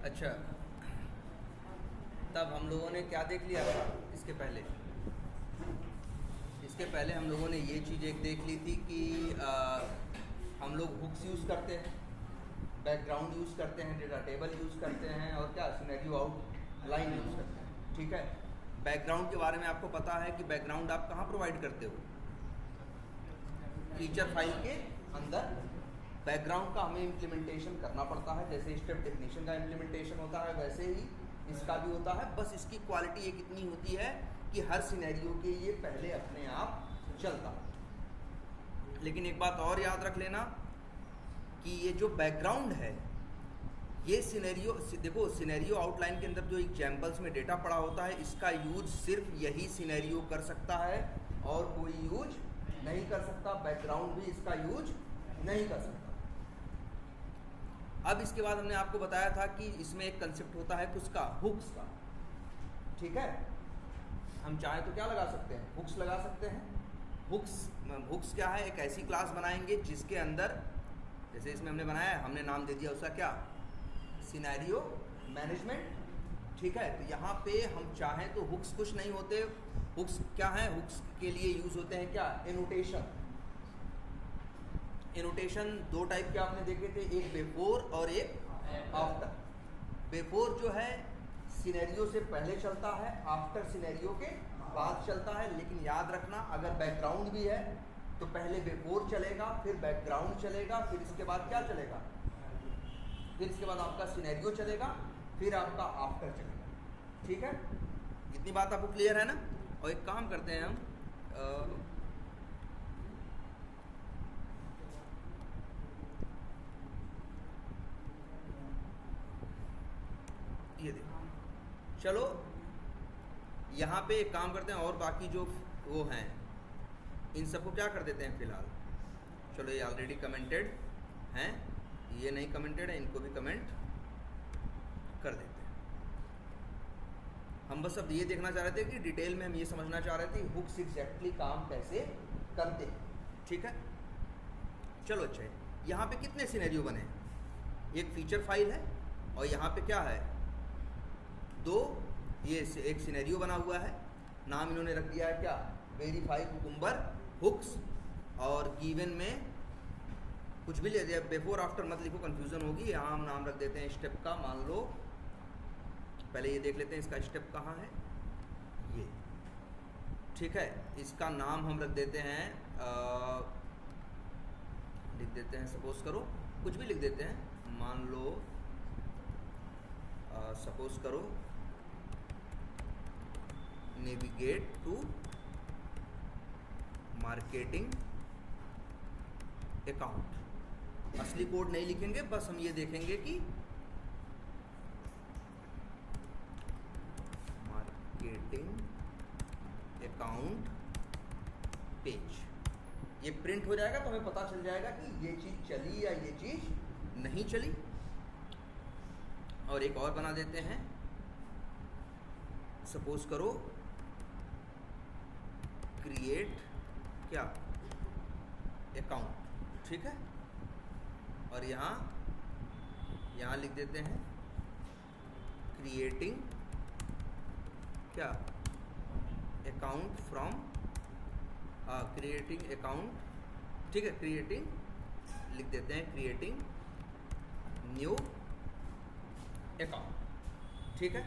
अच्छा, तब हम लोगों ने क्या देख लिया था इसके पहले हम लोगों ने ये चीज़ एक देख ली थी कि हम लोग हुक्स यूज़ करते हैं, बैकग्राउंड यूज़ करते हैं, डेटा टेबल यूज़ करते हैं और क्या सिनेरियो आउट लाइन यूज़ करते हैं। ठीक है, बैकग्राउंड के बारे में आपको पता है कि बैकग्राउंड आप कहाँ प्रोवाइड करते हो? फीचर फाइल के अंदर बैकग्राउंड का हमें इम्प्लीमेंटेशन करना पड़ता है। जैसे स्टेप डेफिनेशन का इम्प्लीमेंटेशन होता है वैसे ही इसका भी होता है। बस इसकी क्वालिटी एक इतनी होती है कि हर सिनेरियो के लिए पहले अपने आप चलता है। लेकिन एक बात और याद रख लेना कि ये जो बैकग्राउंड है ये सिनेरियो, देखो सिनेरियो आउटलाइन के अंदर जो एग्जाम्पल्स में डेटा पड़ा होता है इसका यूज सिर्फ यही सिनेरियो कर सकता है और कोई यूज नहीं कर सकता। बैकग्राउंड भी इसका यूज नहीं कर सकता। अब इसके बाद हमने आपको बताया था कि इसमें एक कंसेप्ट होता है किसका, हुक्स का। ठीक है, हम चाहे तो क्या लगा सकते हैं, हुक्स लगा सकते हैं। हुक्स क्या है, एक ऐसी क्लास बनाएंगे जिसके अंदर, जैसे इसमें हमने बनाया है, हमने नाम दे दिया उसका क्या, सिनेरियो मैनेजमेंट। ठीक है, तो यहाँ पे हम चाहें तो हुक्स कुछ नहीं होते। हुक्स क्या है, हुक्स के लिए यूज होते हैं क्या, एनोटेशन। एनोटेशन दो टाइप के आपने देखे थे, एक बिफोर और एक आफ्टर। बिफोर जो है सिनेरियो से पहले चलता है, आफ्टर सिनेरियो के बाद चलता है। लेकिन याद रखना अगर बैकग्राउंड भी है तो पहले बिफोर चलेगा, फिर बैकग्राउंड चलेगा, फिर इसके बाद क्या चलेगा, फिर इसके बाद आपका सिनेरियो चलेगा, फिर आपका आफ्टर चलेगा। ठीक है, इतनी बात आपको क्लियर है ना। और एक काम करते हैं हम, ये देखो, चलो यहाँ पे एक काम करते हैं और बाकी जो वो हैं इन सबको क्या कर देते हैं फिलहाल। चलो ये ऑलरेडी कमेंटेड हैं, ये नहीं कमेंटेड है, इनको भी कमेंट कर देते हैं। हम बस अब ये देखना चाह रहे थे कि डिटेल में हम ये समझना चाह रहे थे हुक्स एग्जैक्टली काम कैसे करते हैं। ठीक है, चलो अच्छा है, यहाँ पे कितने सिनेरियो बने हैं, एक फीचर फाइल है और यहाँ पे क्या है, दो, ये एक सिनेरियो बना हुआ है, नाम इन्होंने रख दिया है क्या, वेरीफाई कुकुम्बर हुक्स। और गिवन में कुछ भी ले दिया, बिफोर आफ्टर मत लिखो, कंफ्यूजन होगी। यहाँ हम नाम रख देते हैं स्टेप का, मान लो पहले ये देख लेते हैं इसका स्टेप कहाँ है, ये। ठीक है, इसका नाम हम रख देते हैं, लिख देते हैं, सपोज करो कुछ भी लिख देते हैं, मान लो सपोज करो नेविगेट टू मार्केटिंग अकाउंट। असली कोड नहीं लिखेंगे, बस हम ये देखेंगे कि मार्केटिंग अकाउंट पेज, ये प्रिंट हो जाएगा तो हमें पता चल जाएगा कि ये चीज़ चली या ये चीज़ नहीं चली। और एक और बना देते हैं, सपोज करो क्रिएट क्या, अकाउंट। ठीक है, और यहाँ लिख देते हैं क्रिएटिंग क्या, अकाउंट फ्रॉम, क्रिएटिंग अकाउंट। ठीक है, क्रिएटिंग लिख देते हैं, क्रिएटिंग न्यू अकाउंट। ठीक है,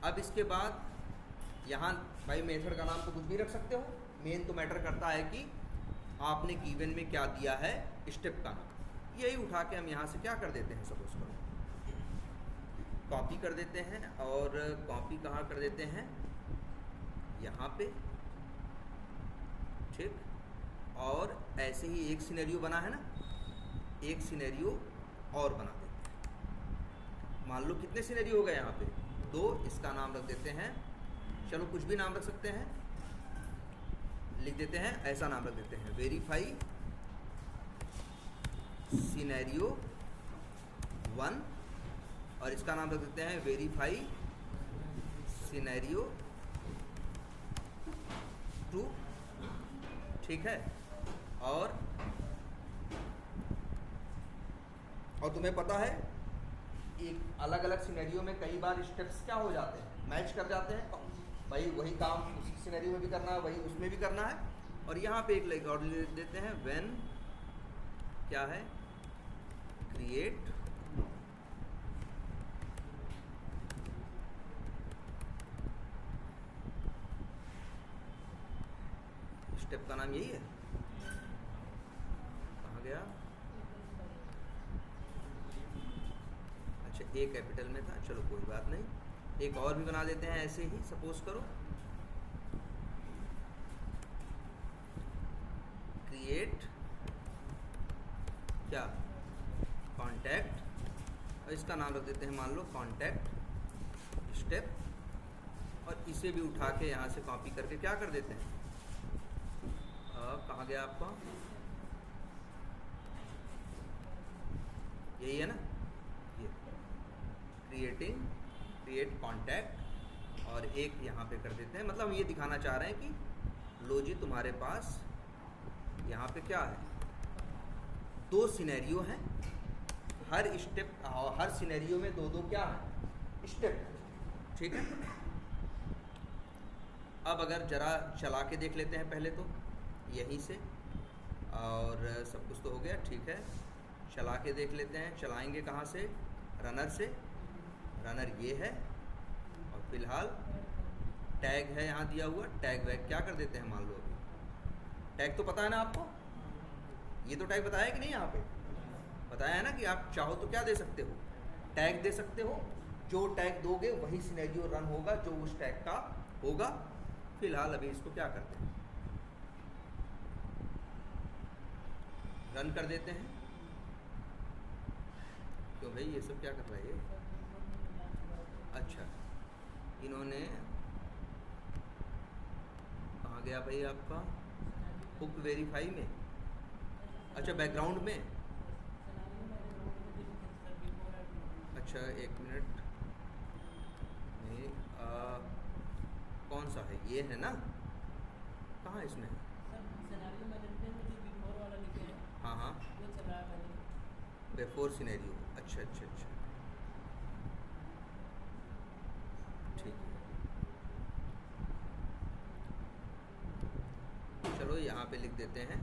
अब इसके बाद यहाँ भाई मेथड का नाम तो कुछ भी रख सकते हो, मेन तो मैटर करता है कि आपने गिवन में क्या दिया है, स्टेप का नाम। यही उठा के हम यहाँ से क्या कर देते हैं, सपोज करो कॉपी कर देते हैं, और कॉपी कहाँ कर देते हैं, यहाँ पे। ठीक, और ऐसे ही एक सिनेरियो बना है ना, एक सिनेरियो और बना देते हैं। मान लो कितने सिनेरियो हो गए यहाँ पे, दो, इसका नाम रख देते हैं, चलो कुछ भी नाम रख सकते हैं, लिख देते हैं, ऐसा नाम रख देते हैं, वेरीफाई सिनेरियो 1, और इसका नाम रख देते हैं वेरीफाई सिनेरियो 2। ठीक है, और तुम्हें पता है एक अलग अलग सिनेरियो में कई बार स्टेप्स क्या हो जाते हैं, मैच कर जाते हैं। भाई वही काम उसी सिनेरियो में भी करना है, वही उसमें भी करना है। और यहाँ पे एक और देते हैं, व्हेन क्या है, क्रिएट स्टेप का नाम यही है, कहाँ गया, अच्छा ए कैपिटल में था, चलो कोई बात नहीं। एक और भी बना देते हैं ऐसे ही, सपोज करो क्रिएट क्या, कॉन्टैक्ट, और इसका नाम रख देते हैं मान लो कॉन्टैक्ट स्टेप, और इसे भी उठा के यहाँ से कॉपी करके क्या कर देते हैं, कहाँ गया आपका, यही है ना, ये क्रिएट कॉन्टैक्ट, और एक यहाँ पे कर देते हैं। मतलब हम ये दिखाना चाह रहे हैं कि लो जी तुम्हारे पास यहाँ पे क्या है, दो सिनेरियो हैं, हर स्टेप हर सिनेरियो में दो दो क्या है, स्टेप, ठीक है। अब अगर जरा चला के देख लेते हैं पहले तो यहीं से, और सब कुछ तो हो गया, ठीक है। चला के देख लेते हैं, चलाएंगे कहाँ से, रनर से, रनर ये है, और फिलहाल टैग है यहाँ दिया हुआ, टैग वैग क्या कर देते हैं, मान लो अभी टैग तो पता है ना आपको, ये तो टैग बताया कि नहीं, यहाँ पे बताया है ना कि आप चाहो तो क्या दे सकते हो, टैग दे सकते हो, जो टैग दोगे वही सिनेरियो रन होगा जो उस टैग का होगा। फिलहाल अभी इसको क्या करते हैं, रन कर देते हैं। क्यों भाई ये सब क्या कर रहा है ये, अच्छा इन्होंने कहाँ गया भाई आपका, हुक वेरीफाई में, अच्छा बैकग्राउंड में, अच्छा एक मिनट नहीं, कौन सा है, ये है ना, कहाँ इसमें, हाँ हाँ बिफोर सिनेरियो, अच्छा अच्छा अच्छा ठीक है। चलो यहाँ पे लिख देते हैं,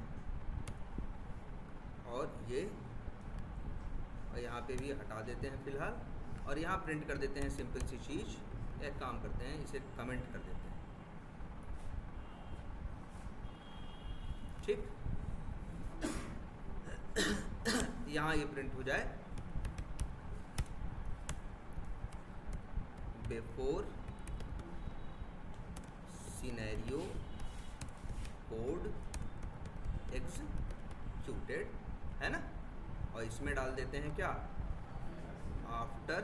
और ये और यहाँ पे भी हटा देते हैं फिलहाल, और यहाँ प्रिंट कर देते हैं सिंपल सी चीज़। एक काम करते हैं, इसे कमेंट कर देते हैं, ठीक। यहाँ ये प्रिंट हो जाए, बिफोर सिनेरियो कोड एग्जीक्यूटेड, है ना, और इसमें डाल देते हैं क्या, आफ्टर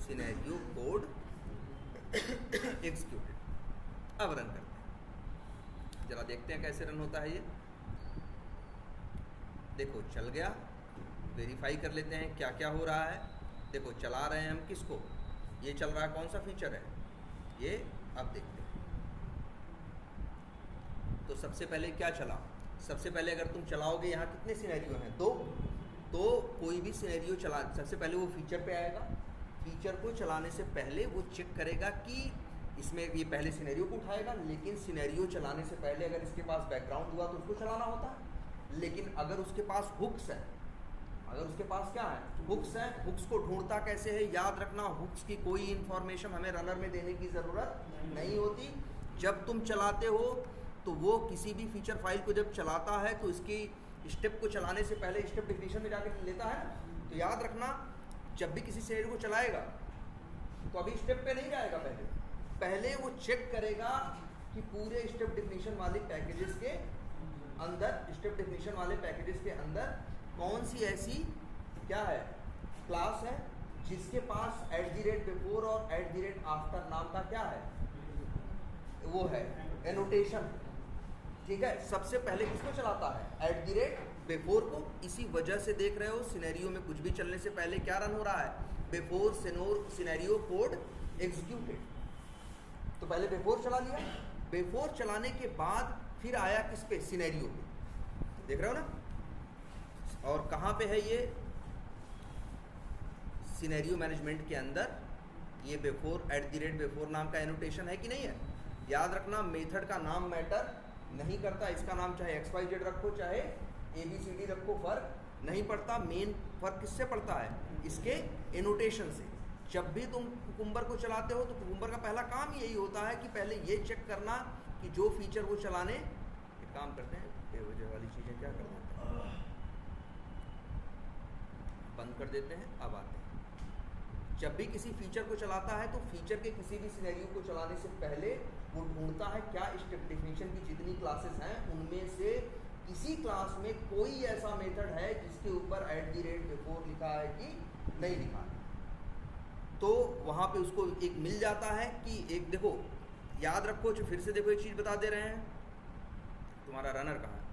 सिनेरियो कोड एग्जीक्यूटेड। अब रन करते हैं, जरा देखते हैं कैसे रन होता है ये। देखो चल गया, वेरीफाई कर लेते हैं क्या क्या हो रहा है। देखो चला रहे हैं हम किसको, ये चल रहा है, कौन सा फीचर है ये, अब देखते हैं। तो सबसे पहले क्या चला, सबसे पहले अगर तुम चलाओगे, यहाँ कितने सिनेरियो हैं, दो, तो कोई भी सिनेरियो चला, सबसे पहले वो फीचर पे आएगा, फीचर को चलाने से पहले वो चेक करेगा कि इसमें ये पहले सिनेरियो को उठाएगा, लेकिन सिनेरियो चलाने से पहले अगर इसके पास बैकग्राउंड हुआ तो उसको चलाना होता है। लेकिन अगर उसके पास हुक्स है, अगर उसके पास क्या है, हुक्स है, हुक्स को ढूंढता कैसे है, याद रखना हुक्स की कोई इन्फॉर्मेशन हमें रनर में देने की ज़रूरत नहीं होती। जब तुम चलाते हो तो वो किसी भी फीचर फाइल को जब चलाता है तो इसकी स्टेप को चलाने से पहले स्टेप डिफिनीशन में जाकर लेता है ना। तो याद रखना, जब भी किसी सिनेरियो को चलाएगा तो अभी स्टेप पे नहीं जाएगा, पहले वो चेक करेगा कि पूरे स्टेप डिफिनीशन वाले पैकेजेस के अंदर, स्टेप डिफिनीशन वाले पैकेजेस के अंदर कौन सी ऐसी क्या है, क्लास है जिसके पास @बिफोर और @आफ्टर नाम का क्या है, वो है एनोटेशन, ठीक है। सबसे पहले किसको चलाता है, @बिफोर को। इसी वजह से देख रहे हो सिनेरियो में कुछ भी चलने से पहले क्या रन हो रहा है, बिफोर सिनेरियो कोड एग्जीक्यूटेड। तो पहले बिफोर चला लिया, बिफोर चलाने के बाद फिर आया किस पे, सिनेरियो पे, देख रहे हो ना। और कहाँ पे है ये, सिनेरियो मैनेजमेंट के अंदर ये बिफोर @बिफोर नाम का एनोटेशन है कि नहीं है? याद रखना मेथड का नाम मैटर नहीं करता, इसका नाम चाहे XYZ रखो चाहे ABCD रखो, फर्क नहीं पड़ता। मेन फर्क किससे पड़ता है? इसके एनोटेशन से। जब भी तुम कुकुम्बर को चलाते हो तो कुकुम्बर का पहला काम यही होता है कि पहले ये चेक करना कि जो फीचर वो चलाने, एक काम करते हैं बेवजह वाली चीज़ें क्या कर देते हैं, बंद कर देते हैं। अब आते हैं, जब भी किसी फीचर को चलाता है तो फीचर के किसी भी सिनेरियो को चलाने से पहले वो ढूंढता है क्या स्टेप डेफिनेशन की जितनी क्लासेस हैं उनमें से किसी क्लास में कोई ऐसा मेथड है जिसके ऊपर @बिफोर लिखा है कि नहीं लिखा है। तो वहाँ पे उसको एक मिल जाता है कि एक देखो, याद रखो, जो फिर से देखो एक चीज़ बता दे रहे हैं, तुम्हारा रनर कहाँ है?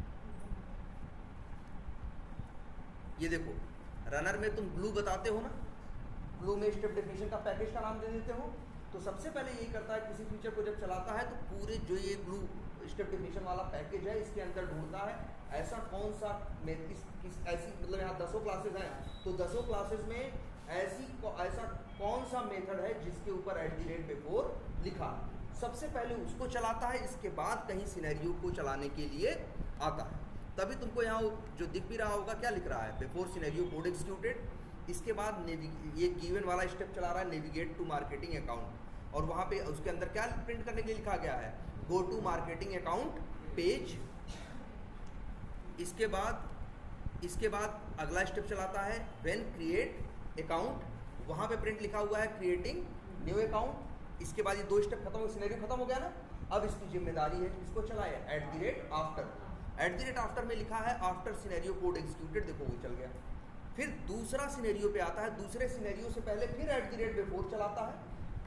ये देखो, रनर में तुम ग्लू बताते हो ना, ग्लू में स्टेप डेफिनेशन का पैकेज का नाम दे देते हो। तो सबसे पहले यही करता है, किसी फीचर को जब चलाता है तो पूरे जो ये ग्लू स्टेप डेफिनेशन वाला पैकेज है इसके अंदर ढूंढता है ऐसा कौन सा ऐसी, मतलब यहाँ 10 क्लासेस हैं तो 10 क्लासेस में ऐसा कौन सा मेथड है जिसके ऊपर @बिफोर लिखा। सबसे पहले उसको चलाता है, इसके बाद कहीं सिनेरियो को चलाने के लिए आता है। तभी तुमको यहाँ जो दिख भी रहा होगा क्या लिख रहा है, बिफोर सिनेरियो कोड एग्जीक्यूटेड। इसके बाद ये गिवन वाला स्टेप चला रहा है नेविगेट टू मार्केटिंग अकाउंट, और वहाँ पे उसके अंदर क्या प्रिंट करने के लिए लिखा गया है, go to marketing account page. इसके बाद अगला स्टेप चलाता है व्हेन क्रिएट अकाउंट, वहाँ पे प्रिंट लिखा हुआ है क्रिएटिंग न्यू अकाउंट। इसके बाद ये 2 स्टेप खत्म हो, सिनेरियो खत्म हो गया ना। अब इसकी जिम्मेदारी है इसको चलाए @आफ्टर। @आफ्टर में लिखा है आफ्टर सिनेरियो कोड एग्जीक्यूटेड, देखो वो चल गया। फिर दूसरा सिनेरियो पे आता है, दूसरे सिनेरियो से पहले फिर @बिफोर चलाता है,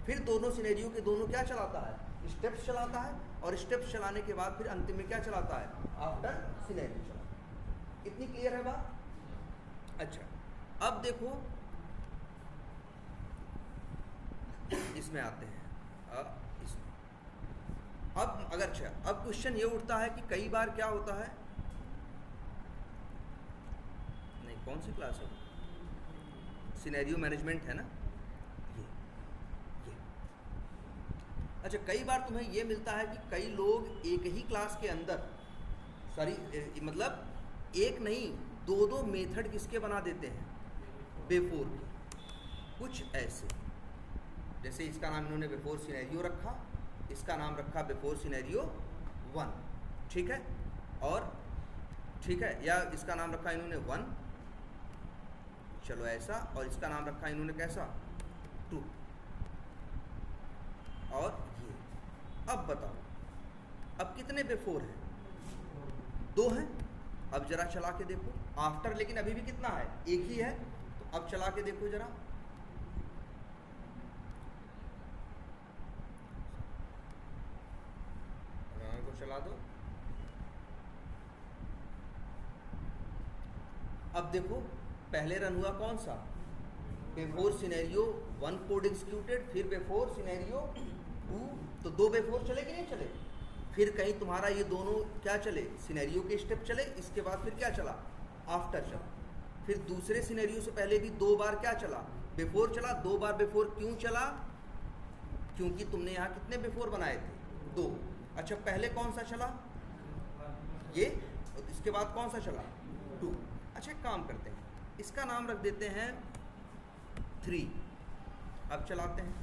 फिर दोनों सिनेरियो के दोनों क्या चलाता है, स्टेप्स चलाता है, और स्टेप्स चलाने के बाद फिर अंतिम में क्या चलाता है, आफ्टर सिनेरियो चलाता है। इतनी क्लियर है बात? अच्छा, अब देखो इसमें आते हैं। अब अगर अच्छा, अब क्वेश्चन ये उठता है कि कई बार क्या होता है, नहीं कौन सी क्लास है, सिनेरियो मैनेजमेंट है ना ये। अच्छा, कई बार तुम्हें ये मिलता है कि कई लोग एक ही क्लास के अंदर मतलब एक नहीं 2 मेथड किसके बना देते हैं, बिफोर के। कुछ ऐसे, जैसे इसका नाम इन्होंने बिफोर सिनेरियो रखा, इसका नाम रखा बिफोर सिनेरियो 1, ठीक है, और ठीक है, या इसका नाम रखा इन्होंने 1, चलो ऐसा, और इसका नाम रखा इन्होंने कैसा 2, और ये। अब बताओ, अब कितने बिफोर हैं, 2 हैं। अब जरा चला के देखो आफ्टर, लेकिन अभी भी कितना है, एक ही है। तो अब चला के देखो जरा, को चला दो। अब देखो पहले रन हुआ कौन सा, बिफोर सिनेरियो 1 कोड एग्जीक्यूटेड, फिर बिफोर सिनेरियो 2, तो 2 बिफोर चले कि नहीं चले। फिर कहीं तुम्हारा ये दोनों क्या चले, सिनेरियो के स्टेप चले, इसके बाद फिर क्या चला, आफ्टर चला। फिर दूसरे सिनेरियो से पहले भी 2 बार क्या चला, बिफोर चला। 2 बार बिफोर क्यों चला, क्योंकि तुमने यहाँ कितने बिफोर बनाए थे, 2। अच्छा, पहले कौन सा चला, ये, और इसके बाद कौन सा चला, 2। अच्छा, एक काम करते हैं, इसका नाम रख देते हैं 3। अब चलाते हैं,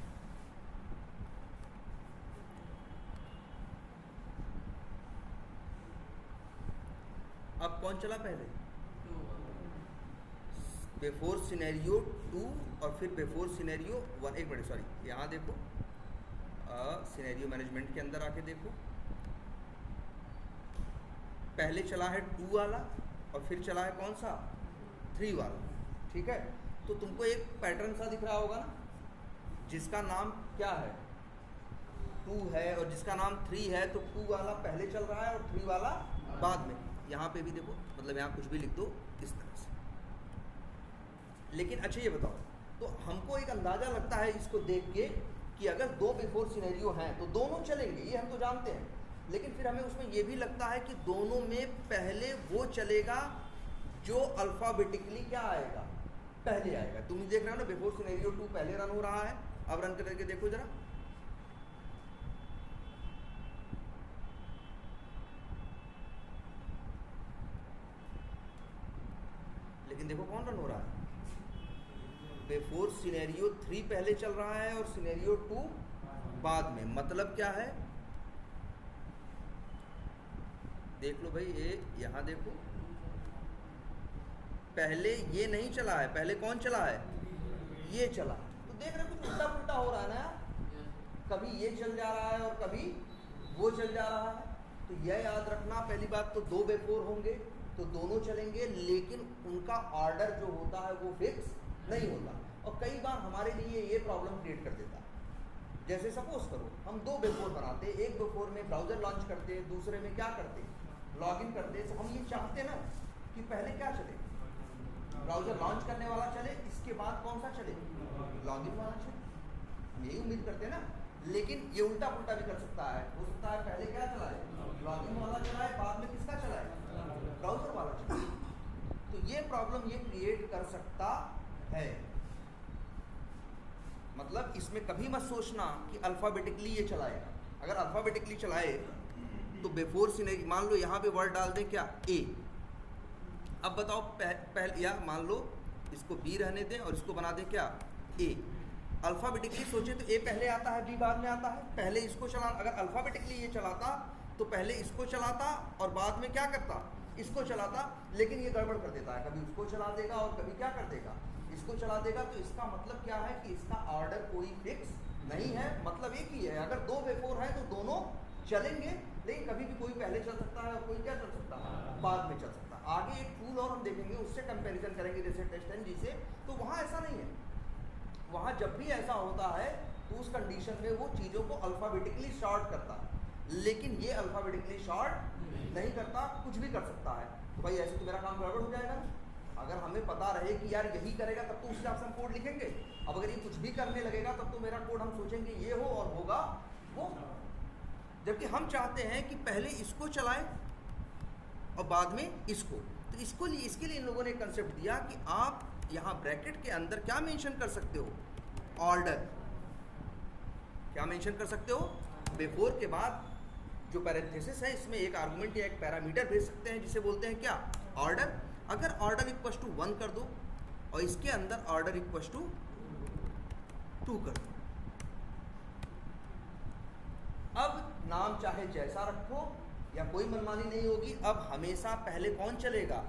अब कौन चला पहले, बिफोर सिनेरियो 2 और फिर बिफोर सिनेरियो 1। एक मिनट, सॉरी, यहाँ देखो सिनेरियो मैनेजमेंट के अंदर आके देखो, पहले चला है 2 वाला और फिर चला है कौन सा, 3 वाला, ठीक है। तो तुमको एक पैटर्न सा दिख रहा होगा ना, जिसका नाम क्या है 2 है और जिसका नाम 3 है, तो 2 वाला पहले चल रहा है और 3 वाला बाद में। यहाँ पे भी देखो, मतलब यहाँ कुछ भी लिख दो इस तरह से। लेकिन अच्छा ये बताओ, तो हमको एक अंदाज़ा लगता है इसको देख के कि अगर 2 बिफोर सिनेरियो हैं तो दोनों चलेंगे, ये हम तो जानते हैं। लेकिन फिर हमें उसमें ये भी लगता है कि दोनों में पहले वो चलेगा जो अल्फ़ाबेटिकली क्या आएगा, पहले आएगा। तुम देख रहे हो ना, बिफोर सिनेरियो 2 पहले रन हो रहा है। अब रन करके देखो जरा, लेकिन देखो कौन रन हो रहा है, बिफोर सिनेरियो 3 पहले चल रहा है और सिनेरियो 2 बाद में। मतलब क्या है, देख लो भाई, ये यहाँ देखो, पहले ये नहीं चला है, पहले कौन चला है, ये चला। तो देख रहे कुछ उल्टा पुल्टा हो रहा है ना, कभी ये चल जा रहा है और कभी वो चल जा रहा है। तो यह याद रखना, पहली बात तो 2 बिफोर होंगे तो दोनों चलेंगे, लेकिन उनका ऑर्डर जो होता है वो फिक्स नहीं होता। और कई बार हमारे लिए ये प्रॉब्लम क्रिएट कर देता है। जैसे सपोज करो हम 2 बिफोर बनाते, एक बिफोर में ब्राउज़र लॉन्च करते, दूसरे में क्या करते, लॉगिन करते। तो हम ये चाहते ना कि पहले क्या चले, ब्राउज़र लॉन्च करने वाला चले, इसके बाद कौन सा चले, लॉगिन वाला चले। हम यही उम्मीद करते हैं ना। लेकिन ये उल्टा पुल्टा भी कर सकता है, हो सकता है पहले क्या चलाए, लॉगिन वाला चलाए, बाद में किसका चलाए, ब्राउज़र वाला चलाए। तो ये प्रॉब्लम ये क्रिएट कर सकता है। मतलब इसमें कभी मत सोचना कि अल्फ़ाबेटिकली ये चलाएगा। अगर अल्फ़ाबेटिकली चलाए तो बिफोर सिनेरियो, मान लो यहाँ पे वर्ड डाल दें क्या, ए। अब बताओ पहले, या मान लो इसको बी रहने दें और इसको बना दें क्या, ए। अल्फ़ाबेटिकली सोचे तो ए पहले आता है, बी बाद में आता है। पहले इसको चला, अगर अल्फ़ाबेटिकली ये चलाता तो पहले इसको चलाता और बाद में क्या करता, इसको चलाता। लेकिन ये गड़बड़ कर देता है, कभी उसको चला देगा और कभी क्या कर देगा, इसको चला देगा। तो इसका मतलब क्या है कि इसका ऑर्डर कोई फिक्स नहीं है। मतलब एक ही है, अगर 2 बिफोर है तो दोनों चलेंगे, लेकिन कभी भी कोई पहले चल सकता है और कोई क्या चल सकता है, बाद में चल सकता है। आगे एक टूल और हम देखेंगे, उससे कंपैरिजन करेंगे, जैसे टेस्ट-एनजी से। तो वहाँ ऐसा नहीं है, वहाँ जब भी ऐसा होता है तो उस कंडीशन में वो चीज़ों को अल्फ़ाबेटिकली शॉर्ट करता है। लेकिन ये अल्फ़ाबेटिकली शॉर्ट नहीं करता, कुछ भी कर सकता है। तो भाई ऐसे तो मेरा काम गड़बड़ हो जाएगा ना। अगर हमें पता रहे कि यार यही करेगा तब तो उस हिसाब से हम कोड लिखेंगे। अब अगर ये कुछ भी करने लगेगा तब तो मेरा कोड हम सोचेंगे ये हो और होगा वो। जबकि हम चाहते हैं कि पहले इसको चलाएं और बाद में इसको। तो इसके लिए इन लोगों ने एक कंसेप्ट दिया कि आप यहाँ ब्रैकेट के अंदर क्या मेंशन कर सकते हो, ऑर्डर। क्या मेंशन कर सकते हो, बिफोर के बाद जो पैरेंथेसिस है इसमें एक आर्गुमेंट या एक पैरामीटर भेज सकते हैं जिसे बोलते हैं क्या, ऑर्डर। अगर ऑर्डर इक्वल टू 1 कर दो और इसके अंदर ऑर्डर इक्वल टू 2 कर दो। अब नाम चाहे जैसा रखो या कोई मनमानी नहीं होगी। अब हमेशा पहले कौन चलेगा,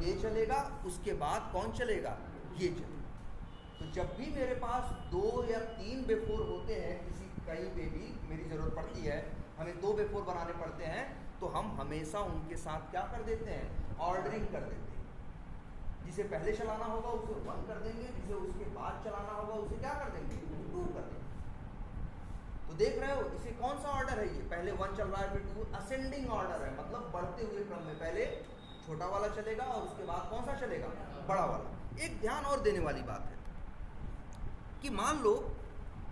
ये चलेगा, उसके बाद कौन चलेगा, ये चलेगा। तो जब भी मेरे पास 2 या 3 बिफोर होते हैं, किसी कहीं पे भी मेरी ज़रूरत पड़ती है, हमें 2 बिफोर बनाने पड़ते हैं, तो हम हमेशा उनके साथ क्या कर देते हैं, ऑर्डरिंग कर देते हैं। जिसे पहले चलाना होगा उसे 1 कर देंगे, जिसे उसके बाद चलाना होगा उसे क्या कर देंगे, 2 कर देंगे। तो देख रहे हो इसे कौन सा ऑर्डर है, ये पहले 1 चल रहा है फिर 2, असेंडिंग ऑर्डर है। मतलब बढ़ते हुए क्रम में पहले छोटा वाला चलेगा और उसके बाद कौन सा चलेगा, बड़ा वाला। एक ध्यान और देने वाली बात है कि मान लो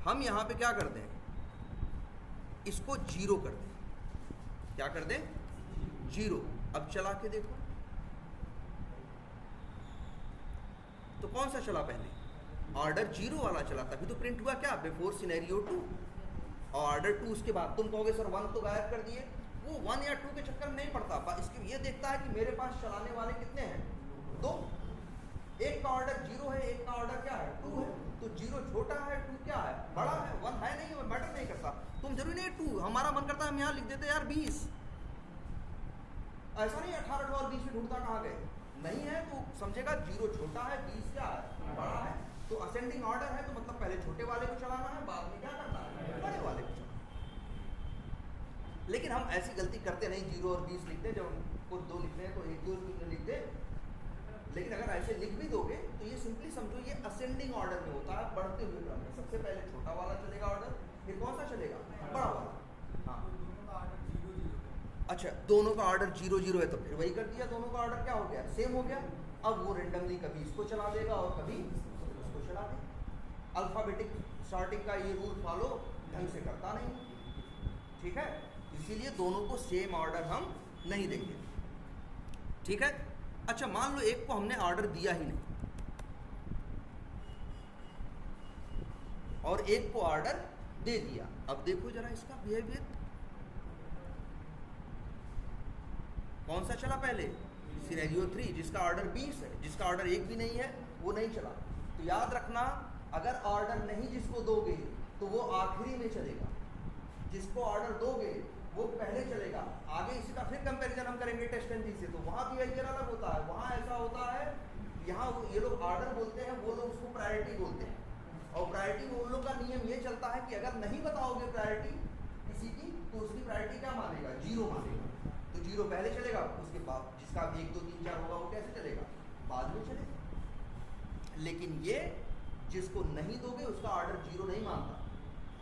हम यहाँ पे क्या कर दें, इसको 0 कर दें। क्या कर दें, 0। अब चला के देखो तो कौन सा चला, पहले ऑर्डर 0 वाला चला, तभी तो प्रिंट हुआ क्या, बिफोर सिनेरियो 2। और ऑर्डर 2 उसके बाद। तुम कहोगे सर 1 तो गायब कर दिए। वो 1 या 2 के चक्कर में नहीं पड़ता, इसके ये देखता है कि मेरे पास चलाने वाले कितने हैं, 2। एक का ऑर्डर 0 है, एक का ऑर्डर क्या है, 2 है। तो 0 छोटा है, 2 क्या है, बड़ा है। 1 है नहीं, वो मैटर नहीं करता। तुम जरूरी नहीं 2, हमारा मन करता है हम यहाँ लिख देते यार 20। ऐसा नहीं 18 और 20 में ढूंढता कहाँ गए, नहीं है। तो समझेगा 0 छोटा है, 20 क्या है, बड़ा है। तो असेंडिंग ऑर्डर है, तो मतलब पहले छोटे वाले को चलाना है, बाद में क्या करना है, बड़े वाले को चलाना। लेकिन हम ऐसी गलती करते नहीं, 0 और 20 लिखते। जब हमको 2 लिखते हैं तो 1, 2 लिखते। लेकिन अगर ऐसे लिख भी दोगे तो ये सिंपली समझो ये असेंडिंग ऑर्डर में होता है, बढ़ते हुए क्रम में। सबसे पहले छोटा वाला चलेगा ऑर्डर, फिर कौन सा चलेगा, बड़ा वाला। हाँ, अच्छा, दोनों का ऑर्डर 0-0 है तो फिर वही कर दिया, दोनों का ऑर्डर क्या हो गया, सेम हो गया। अब वो रेंडमली कभी इसको चला देगा और कभी इसको चला देगा। अल्फ़ाबेटिक सॉर्टिंग का ये रूल फॉलो ढंग से करता नहीं, ठीक है। इसीलिए दोनों को सेम ऑर्डर हम नहीं देंगे, ठीक है। अच्छा, मान लो एक को हमने ऑर्डर दिया ही नहीं, और एक को ऑर्डर दे दिया। अब देखो जरा इसका बिहेवियर, कौन सा चला पहले? सिनेरियो 3 जिसका ऑर्डर 20 है, जिसका ऑर्डर 1 भी नहीं है वो नहीं चला। तो याद रखना, अगर ऑर्डर नहीं जिसको दोगे तो वो आखिरी में चलेगा, जिसको ऑर्डर दोगे वो पहले चलेगा। आगे इसी का फिर कंपैरिजन हम करेंगे टेस्ट एंड से, तो वहाँ बिहेवियर अलग होता है। वहाँ ऐसा होता है, यहाँ ये लोग ऑर्डर बोलते हैं, वो लोग उसको प्रायोरिटी बोलते हैं। और प्रायोरिटी में उन लोग का नियम ये चलता है कि अगर नहीं बताओगे प्रायोरिटी किसी की, तो उसकी प्रायोरिटी क्या मानेगा? 0 मानेगा। तो 0 पहले चलेगा, उसके बाद जिसका 1 2 3 4 होगा वो कैसे चलेगा? बाद में चलेगा। लेकिन ये जिसको नहीं दोगे उसका ऑर्डर 0 नहीं मानता।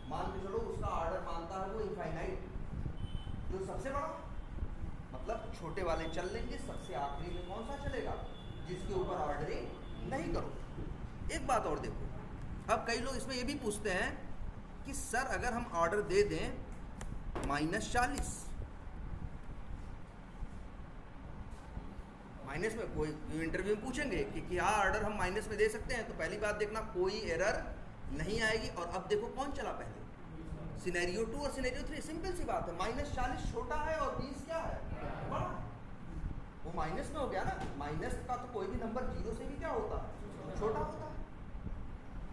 मान के चलो उसका ऑर्डर मानता है वो इनफाइनाइट, जो सबसे बड़ा, मतलब छोटे वाले चल लेंगे, सबसे आखिरी में कौन सा चलेगा? जिसके ऊपर ऑर्डरिंग नहीं करो। एक बात और देखो, अब कई लोग इसमें ये भी पूछते हैं कि सर अगर हम ऑर्डर दे दें -40, माइनस में, कोई इंटरव्यू में पूछेंगे कि क्या ऑर्डर हम माइनस में दे सकते हैं, तो पहली बात देखना कोई एरर नहीं आएगी। और अब देखो कौन चला पहले? सिनेरियो 2 और सिनेरियो 3। सिंपल सी बात है, -40 छोटा है और 20 क्या है? बड़ा। वो माइनस में हो गया ना, माइनस का तो कोई भी नंबर 0 से भी क्या होता है? छोटा होता है।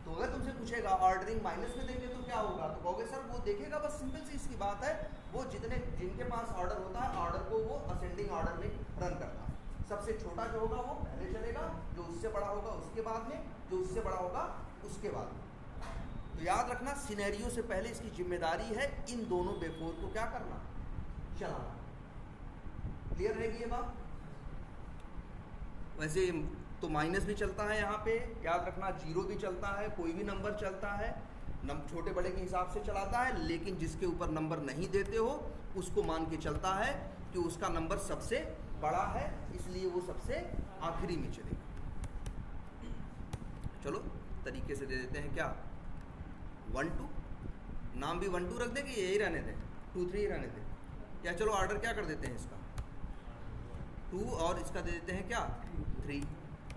तो अगर तुमसे पूछेगा ऑर्डरिंग माइनस में देंगे तो क्या होगा, तो कहोगे सर वो देखेगा, बस सिंपल सी इसकी बात है, वो जिनके पास ऑर्डर होता है, ऑर्डर को वो असेंडिंग ऑर्डर में रन करता है। सबसे छोटा जो होगा वो पहले चलेगा, जो उससे बड़ा होगा उसके बाद में, जो उससे बड़ा होगा उसके बाद में। तो याद रखना, सिनेरियो से पहले इसकी जिम्मेदारी है इन दोनों बेफोर को क्या करना? चलाना। क्लियर रहेगी ये बात? वैसे तो माइनस भी चलता है यहाँ पे, याद रखना 0 भी चलता है, कोई भी नंबर चलता है, छोटे बड़े के हिसाब से चलाता है। लेकिन जिसके ऊपर नंबर नहीं देते हो उसको मान के चलता है कि उसका नंबर सबसे बड़ा है, इसलिए वो सबसे आखिरी में चलेगा। चलो तरीके से दे देते हैं क्या? 1 2, नाम भी 1 2 रख दें कि यही रहने दें? 2 3 रहने दें क्या? चलो ऑर्डर क्या कर देते हैं इसका? 2, और इसका दे देते हैं क्या? 3।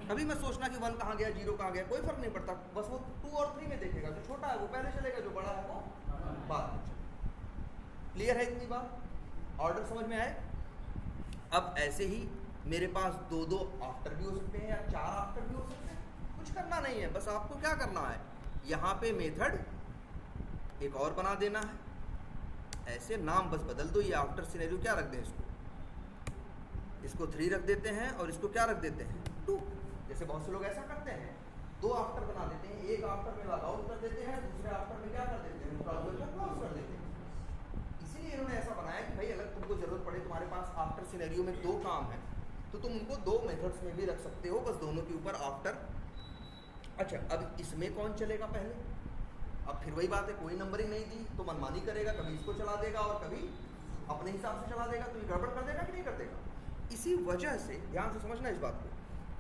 कभी मत सोचना कि 1 कहाँ गया, 0 कहाँ गया, कोई फर्क नहीं पड़ता। बस वो 2 और 3 में देखेगा, जो छोटा है वो पहले चलेगा, जो बड़ा है वो बाद में चलेगा। क्लियर है इतनी बात? ऑर्डर समझ में आए? अब ऐसे ही मेरे पास 2 आफ्टर भी हो सकते हैं या 4 आफ्टर भी हो सकते हैं। कुछ करना नहीं है, बस आपको क्या करना है, यहाँ पे मेथड एक और बना देना है। ऐसे नाम बस बदल दो, ये आफ्टर सिनेरियो क्या रख दें इसको 3 रख देते हैं, और इसको क्या रख देते हैं? 2। जैसे बहुत से लोग ऐसा करते हैं, 2 आफ्टर बना देते हैं, एक आफ्टर में लॉग आउट कर देते हैं, दूसरे आफ्टर में क्या कर देते हैं? क्लोज कर देते हैं। इसीलिए इन्होंने ऐसा बनाया कि भाई अगर तुमको जरूरत पड़े, तुम्हारे पास आफ्टर सिनेरियो में 2 काम है, तो तुम उनको 2 मेथड्स में भी रख सकते हो, बस दोनों के ऊपर आफ्टर। अच्छा, अब इसमें कौन चलेगा पहले? अब फिर वही बात है, कोई नंबर ही नहीं दी तो मनमानी करेगा, कभी इसको चला देगा और कभी अपने हिसाब से चला देगा, तो ये गड़बड़ कर देगा कि नहीं कर देगा? इसी वजह से ध्यान से समझना इस बात को,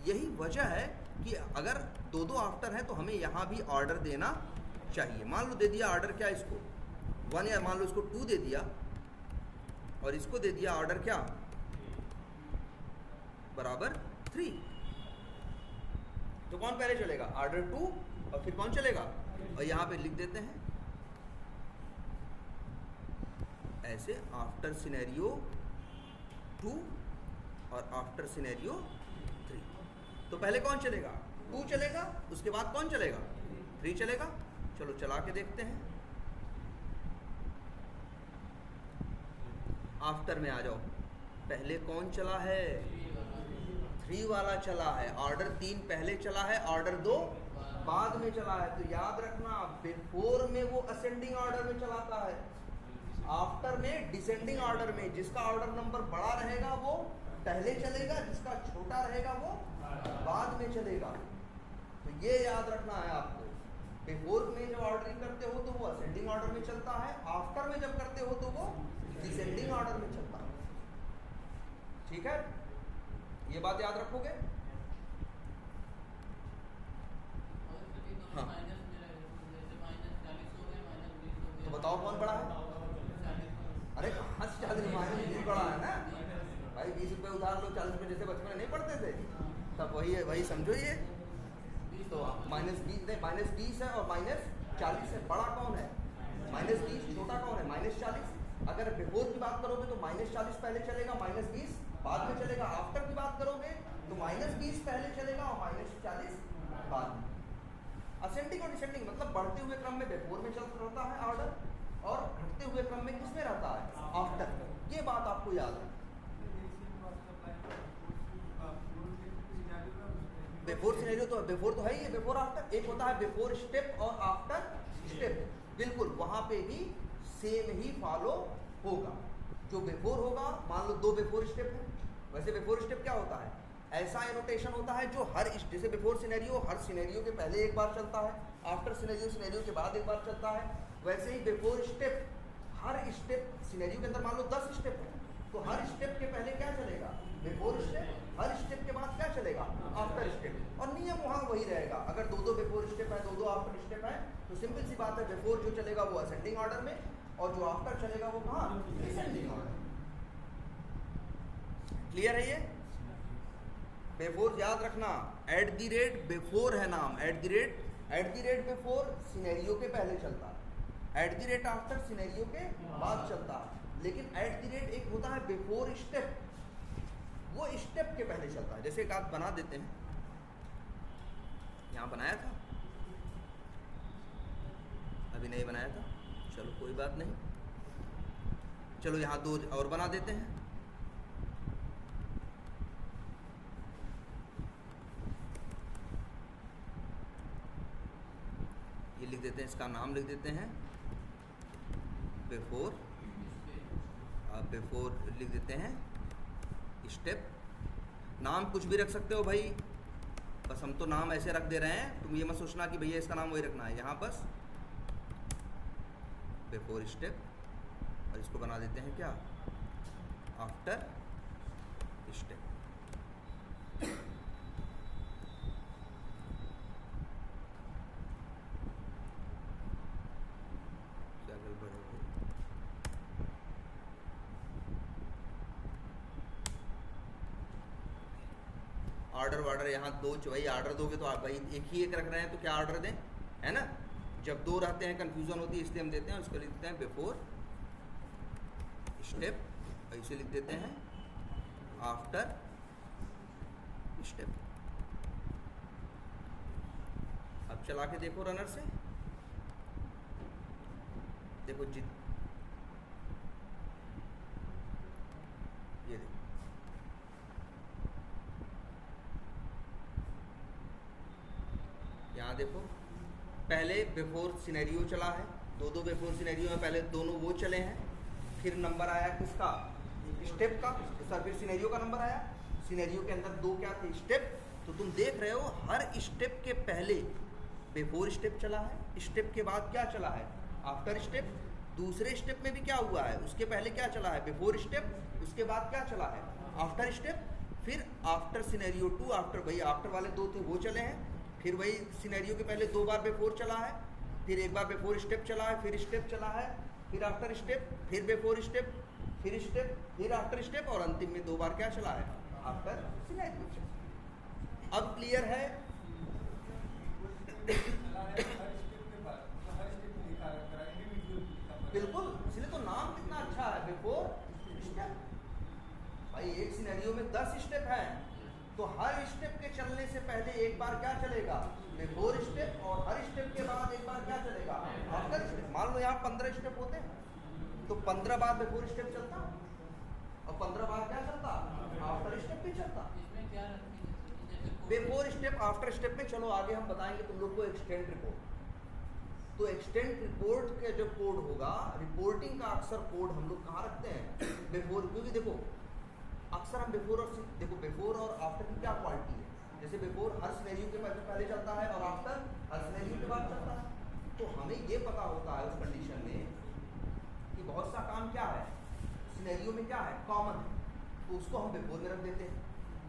यही वजह है कि अगर 2 आफ्टर है तो हमें यहाँ भी ऑर्डर देना चाहिए। मान लो दे दिया ऑर्डर क्या इसको? 1, या मान लो इसको 2 दे दिया, और इसको दे दिया ऑर्डर क्या? बराबर 3। तो कौन पहले चलेगा? ऑर्डर 2, और फिर कौन चलेगा? और यहाँ पे लिख देते हैं ऐसे, आफ्टर सिनेरियो 2 और आफ्टर सिनेरियो 3। तो पहले कौन चलेगा? 2 चलेगा, उसके बाद कौन चलेगा? 3 चलेगा। चलो चला के देखते हैं। आफ्टर में आ जाओ, पहले कौन चला है? 3 वाला चला है। ऑर्डर 3 पहले चला है, ऑर्डर 2 बाद में चला है। तो याद रखना, बिफोर में वो असेंडिंग ऑर्डर में चलाता है, आफ्टर में डिसेंडिंग ऑर्डर में। जिसका ऑर्डर नंबर बड़ा रहेगा वो पहले चलेगा, जिसका छोटा रहेगा वो बाद में चलेगा। तो ये याद रखना है आपको। बिफोर में जब ऑर्डरिंग करते हो तो वो असेंडिंग ऑर्डर में चलता है, आफ्टर में जब करते हो तो वो डिसेंडिंग ऑर्डर में चलता है। ठीक है, ये बात याद रखोगे? हाँ, तो बताओ कौन बड़ा है? अरे कहाँ से 40 -20 बड़ा है ना भाई। 20 रुपये उधार लो, 40 रुपये जैसे बचपन में नहीं पढ़ते थे, तब वही समझो ये। तो -20 है और 40 से बड़ा कौन है? -20। छोटा कौन है? -40। अगर बिफोर की बात करोगे तो -40 पहले चलेगा, -20 बाद में चलेगा। आफ्टर की बात करोगे तो -20 पहले चलेगा और -40 बाद में। असेंडिंग और डिसेंडिंग मतलब बढ़ते हुए क्रम में बिफोर में चल रहता है ऑर्डर, और घटते हुए क्रम में किसमें रहता है? आफ्टर। ये बात आपको याद है। बिफोर सिनेरियो तो बिफोर तो है ही, बिफोर आफ्टर। एक होता है बिफोर स्टेप और आफ्टर स्टेप, बिल्कुल वहां पे भी सेम ही फॉलो होगा। जो बिफोर होगा, मान लो 2 बिफोर स्टेप है। वैसे बिफोर स्टेप क्या होता है? ऐसा एनोटेशन होता है जो हर, जैसे बिफोर सिनेरियो हर सिनेरियो के पहले एक बार चलता है, आफ्टर सिनेरियो सिनेरियो के बाद एक बार चलता है, वैसे ही बिफोर स्टेप हर स्टेप सिनेरियो के अंदर मान लो 10 स्टेप है, तो हर स्टेप के पहले क्या चलेगा? Before step. हर स्टेप के बाद क्या चलेगा? After step. और नियम वहाँ वही रहेगा। अगर 2-2 बिफोर स्टेप है, 2-2 आफ्टर स्टेप है, तो सिंपल सी बात है, बिफोर जो चलेगा वो असेंडिंग ऑर्डर में, और जो आफ्टर चलेगा वो कहाँ? Descending order. क्लियर है ये? बिफोर याद रखना, @ बिफोर है नाम, @ बिफोर सिनेरियो के पहले चलता है, @ आफ्टर सिनेरियो के बाद चलता है। लेकिन @ एक होता है बिफोर स्टेप, वो स्टेप के पहले चलता है। जैसे एक आप बना देते हैं, यहाँ बनाया था, अभी नहीं बनाया था, चलो कोई बात नहीं, चलो यहाँ 2 और बना देते हैं। ये लिख देते हैं, इसका नाम लिख देते हैं बिफोर, बिफोर लिख देते हैं स्टेप। नाम कुछ भी रख सकते हो भाई, बस हम तो नाम ऐसे रख दे रहे हैं, तुम ये मत सोचना कि भैया इसका नाम वही रखना है। यहाँ बस बिफोर स्टेप, और इसको बना देते हैं क्या? After step. क्या गड़बड़ है? ऑर्डर वार्डर यहाँ 2 वही ऑर्डर दोगे तो आप भाई एक ही एक रख रहे हैं तो क्या ऑर्डर दें, है ना? जब 2 रहते हैं कंफ्यूजन होती है, इसलिए हम देते हैं, उसको लिख देते हैं बिफोर स्टेप, ऐसे लिख देते हैं आफ्टर स्टेप। अब चला के देखो रनर से, देखो ये देखो, यहाँ देखो पहले बिफोर सिनेरियो चला है, 2-2 बिफोर सिनेरियो में पहले दोनों वो चले हैं, फिर नंबर आया किसका? स्टेप का। सर फिर सिनेरियो का नंबर आया, सिनेरियो के अंदर 2 क्या थे? स्टेप। तो तुम देख रहे हो हर स्टेप के पहले बिफोर स्टेप चला है, स्टेप के बाद क्या चला है? After step. दूसरे स्टेप में भी क्या हुआ है? उसके पहले क्या चला है? बिफोर स्टेप, उसके बाद क्या चला है? After step. फिर आफ्टर सिनेरियो 2, आफ्टर वही आफ्टर वाले 2 थे वो चले हैं, फिर वही सिनेरियो के पहले 2 बार बिफोर चला है, फिर एक बार बिफोर स्टेप चला है, फिर स्टेप चला है, फिर आफ्टर स्टेप, फिर बिफोर स्टेप, फिर स्टेप, फिर आफ्टर स्टेप, और अंतिम में 2 बार क्या चला है? After scenario. अब क्लियर है? बिल्कुल, इसलिए तो नाम कितना अच्छा है, बिफोर स्टेप। भाई एक सिनेरियो में 10 स्टेप हैं, तो हर स्टेप के चलने से पहले एक बार क्या चलेगा? बिफोर स्टेप, और हर स्टेप के बाद एक बार क्या चलेगा? After step. मान लो यहाँ 15 स्टेप होते हैं, तो 15 बार बिफोर स्टेप चलता और 15 बार क्या चलता? आफ्टर स्टेप भी चलता। बिफोर स्टेप आफ्टर स्टेप में चलो आगे हम बताएंगे तुम लोग को एक्सटेंड रिपोर्ट। तो एक्सटेंड रिपोर्ट के जो कोड होगा, रिपोर्टिंग का अक्सर कोड हम लोग कहाँ रखते हैं? बिफोर। क्योंकि देखो अक्सर हम बिफोर और देखो बिफोर और आफ्टर की क्या क्वालिटी है, जैसे बिफोर हर सिनेरियो के पहले चलता है और आफ्टर हर सिनेरियो के बाद चलता है। तो हमें ये पता होता है उस कंडीशन में कि बहुत सा काम क्या है सिनेरियो में, क्या है कॉमन है, तो उसको हम बिफोर में रख देते हैं।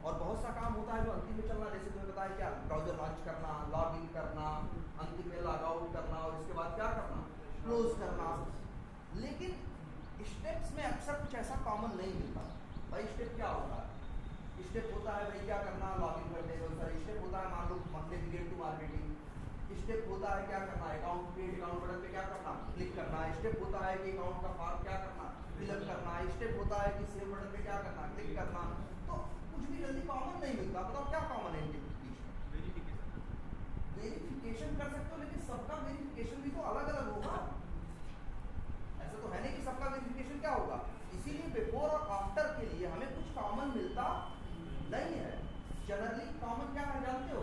और बहुत सा काम होता है जो अंतिम में चलना, जैसे तुम्हें बताया क्या, ब्राउजर लॉन्च करना, लॉग इन करना, अंतिम में लॉग आउट करना, और इसके बाद क्या करना, क्लोज करना। लेकिन स्टेप्स में अक्सर कुछ ऐसा कॉमन नहीं मिलता। भाई स्टेप क्या होता है? स्टेप होता है भाई क्या करना, लॉग इन कर देना। स्टेप होता है मान लो नेविगेट टू मार्केटिंग, स्टेप होता है क्या करना, अकाउंट क्रिएट अकाउंट बटन पे क्या करना, क्लिक करना। स्टेप होता है कि अकाउंट का फॉर्म क्या करना, फिलअप करना। स्टेप होता है कि सेव बटन पे क्या करना, क्लिक करना। तो कुछ भी जल्दी कॉमन नहीं मिलता। बताओ क्या कॉमन है इनके बीच? वेरिफिकेशन कर सकते हो, लेकिन सबका वेरिफिकेशन भी तो अलग अलग होगा। ऐसा तो है नहीं कि सबका वेरिफिकेशन क्या होगा। इसीलिए बिफोर और आफ्टर के लिए हमें कुछ कॉमन मिलता नहीं है। जनरली कॉमन क्या है जानते हो?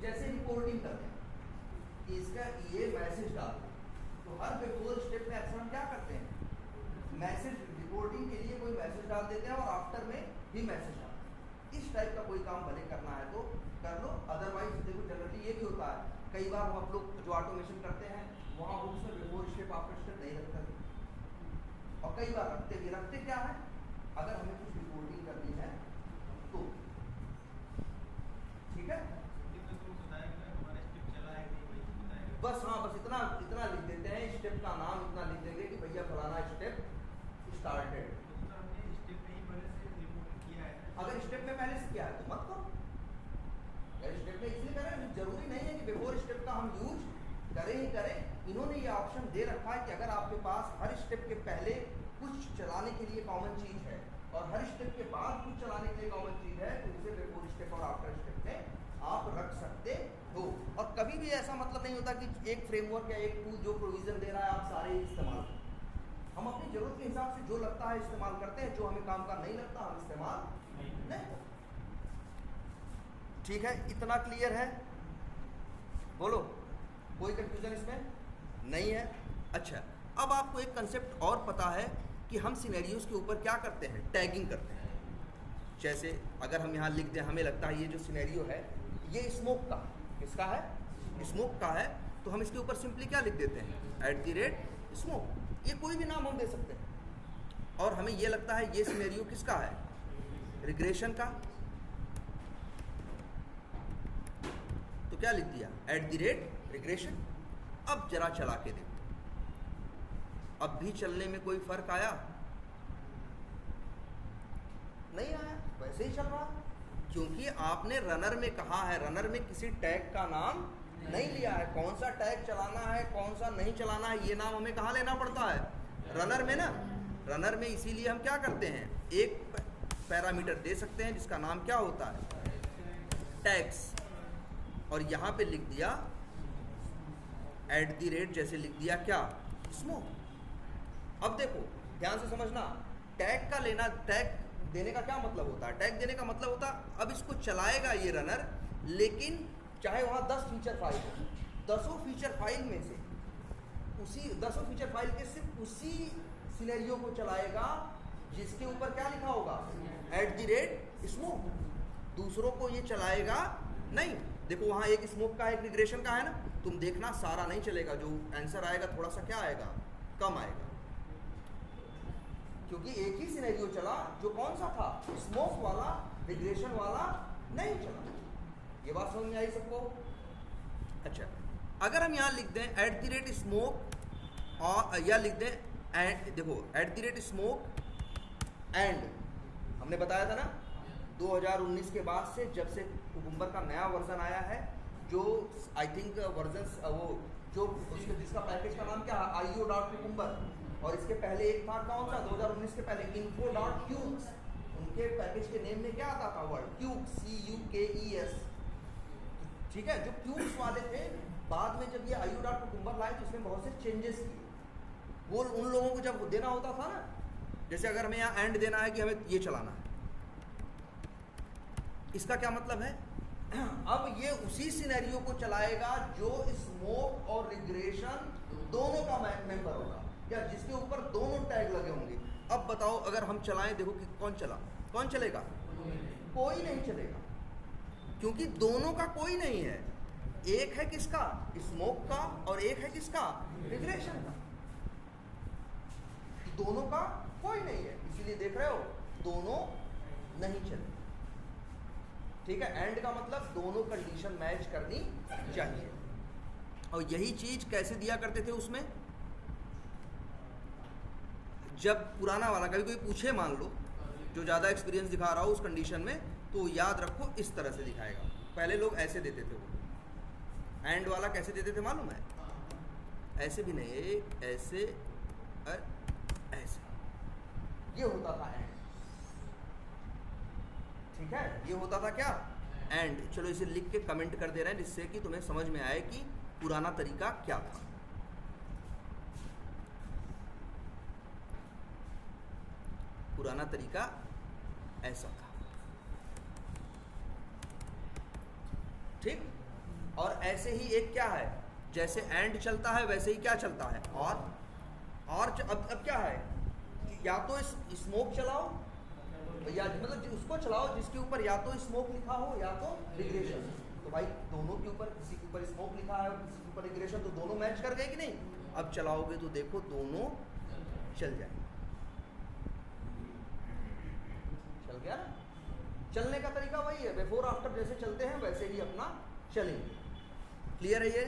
जैसे रिपोर्टिंग करते हैं कि इसका ये मैसेज डालते हैं, तो हर बिफोर स्टेप में अक्सर हम क्या करते हैं, मैसेज रिपोर्टिंग के लिए कोई मैसेज डाल देते हैं और आफ्टर में भी मैसेज डालते हैं। इस टाइप का कोई काम भले करना है तो कर लो, अदरवाइज देखो जनरली ये भी होता है, कई बार हम लोग जो ऑटोमेशन करते हैं वहाँ बुक्स में बिफोर स्टेप आफ्टर स्टेप नहीं रखते, और कई बार रखते भी। रखते क्या है, अगर हमें कुछ रिपोर्टिंग करनी है तो ठीक है, बस हाँ, बस इतना लिख देते हैं, स्टेप का नाम इतना लिख देंगे कि भैया फलाना स्टेप स्टार्टेड। अगर स्टेप में पहले से किया है तो मत करो। अगर स्टेप में इसलिए करें, जरूरी नहीं है कि बिफोर स्टेप का हम यूज करें ही करें। इन्होंने ये ऑप्शन दे रखा है कि अगर आपके पास हर स्टेप के पहले कुछ चलाने के लिए कॉमन चीज है और हर स्टेप के बाद कुछ चलाने के लिए कॉमन चीज है, तो इसे बिफोर स्टेप और आफ्टर स्टेप में आप रख सकते हो। और कभी भी ऐसा मतलब नहीं होता कि एक फ्रेमवर्क या एक टूल जो प्रोविजन दे रहा है आप सारे इस्तेमाल करें। हम अपनी जरूरत के हिसाब से जो लगता है इस्तेमाल करते हैं, जो हमें काम का नहीं लगता हम इस्तेमाल नहीं करते। ठीक है, इतना क्लियर है? बोलो, कोई कंफ्यूजन इसमें नहीं है? अच्छा, अब आपको एक कंसेप्ट और पता है कि हम सिनेरियोज के ऊपर क्या करते हैं, टैगिंग करते हैं। जैसे अगर हम यहाँ लिख दें, हमें लगता है ये जो सिनेरियो है ये स्मोक का, किसका है, स्मोक का है, तो हम इसके ऊपर सिंपली क्या लिख देते हैं, @स्मोक। ये कोई भी नाम हम दे सकते हैं। और हमें ये लगता है ये सिनेरियो किसका है, रिग्रेशन का, तो क्या लिख दिया, @रिग्रेशन। अब जरा चला के देखो, अब भी चलने में कोई फर्क आया? नहीं आया, वैसे ही चल रहा, क्योंकि आपने रनर में कहा है, रनर में किसी टैग का नाम नहीं लिया है। कौन सा टैग चलाना है कौन सा नहीं चलाना है, ये नाम हमें कहाँ लेना पड़ता है, रनर में ना। रनर में इसीलिए हम क्या करते हैं, एक पैरामीटर दे सकते हैं जिसका नाम क्या होता है, टैग्स, और यहाँ पे लिख दिया @ जैसे लिख दिया क्या, स्मोक। अब देखो ध्यान से समझना, टैग का लेना, टैग देने का क्या मतलब होता है, टैग देने का मतलब होता है अब इसको चलाएगा ये रनर, लेकिन चाहे वहाँ 10 फीचर फाइल हो, 10 फीचर फाइल में से उसी 10 फीचर फाइल के सिर्फ उसी सिनेरियो को चलाएगा जिसके ऊपर क्या लिखा होगा, @स्मोक। दूसरों को ये चलाएगा नहीं। देखो वहाँ एक स्मोक का एक रिग्रेशन का है ना, तुम देखना सारा नहीं चलेगा, जो आंसर आएगा थोड़ा सा क्या आएगा, कम आएगा, क्योंकि एक ही सिनेरियो चला जो कौन सा था, स्मोक वाला, रिग्रेशन वाला नहीं चला। ये बात समझ में आई सबको? अच्छा, अगर हम यहाँ लिख दें @स्मोक और या लिख दें एंड, देखो @स्मोक एंड, हमने बताया था ना 2019 के बाद से, जब से कुकुम्बर का नया वर्जन आया है, जो आई थिंक वर्जन वो जो उसके जिसका पैकेज का नाम क्या है, IO.cucumber, और इसके पहले एक था कौन सा 2019 के पहले, info.cukes। उनके पैकेज के नेम में क्या आता था वर्ड, क्यूक्स, CUKES। ठीक है, जो क्यूक्स वाले थे, बाद में जब ये IO.cucumber लाए तो इसमें बहुत से चेंजेस किए। वो उन लोगों को जब देना होता था ना, जैसे अगर हमें यहाँ एंड देना है कि हमें ये चलाना है, इसका क्या मतलब है, अब ये उसी सिनेरियो को चलाएगा जो स्मोक और रिग्रेशन दोनों का मेंबर होगा, या जिसके ऊपर दोनों टैग लगे होंगे। अब बताओ अगर हम चलाएं, देखो कि कौन चलेगा, कोई नहीं चलेगा, क्योंकि दोनों का कोई नहीं है। एक है किसका, स्मोक का, और एक है किसका, रिग्रेशन का। दोनों का कोई नहीं है, इसीलिए देख रहे हो दोनों नहीं चले। ठीक है, एंड का मतलब दोनों कंडीशन मैच करनी चाहिए। और यही चीज कैसे दिया करते थे उसमें, जब पुराना वाला कभी कोई पूछे, मान लो जो ज़्यादा एक्सपीरियंस दिखा रहा हो उस कंडीशन में, तो याद रखो इस तरह से दिखाएगा। पहले लोग ऐसे देते थे वो, एंड वाला कैसे देते थे मालूम है? ऐसे भी नहीं, ऐसे और ऐसे, ये होता था एंड। ठीक है, ये होता था क्या? एंड। चलो इसे लिख के कमेंट कर दे रहे हैं जिससे कि तुम्हें समझ में आए कि पुराना तरीका क्या था। पुराना तरीका ऐसा था। ठीक, और ऐसे ही एक क्या है, जैसे एंड चलता है वैसे ही क्या चलता है, और अब क्या है, या तो स्मोक चलाओ, या मतलब उसको चलाओ जिसके ऊपर या तो स्मोक लिखा हो या तो रिग्रेशन। तो भाई दोनों के ऊपर, किसी के ऊपर स्मोक लिखा है और किसी के ऊपर रिग्रेशन, तो दोनों मैच कर गए कि नहीं? अब चलाओगे तो देखो दोनों चल जाएंगे। चल गया ना? चलने का तरीका वही है, बिफोर आफ्टर जैसे चलते हैं वैसे ही अपना चलेंगे। क्लियर है ये?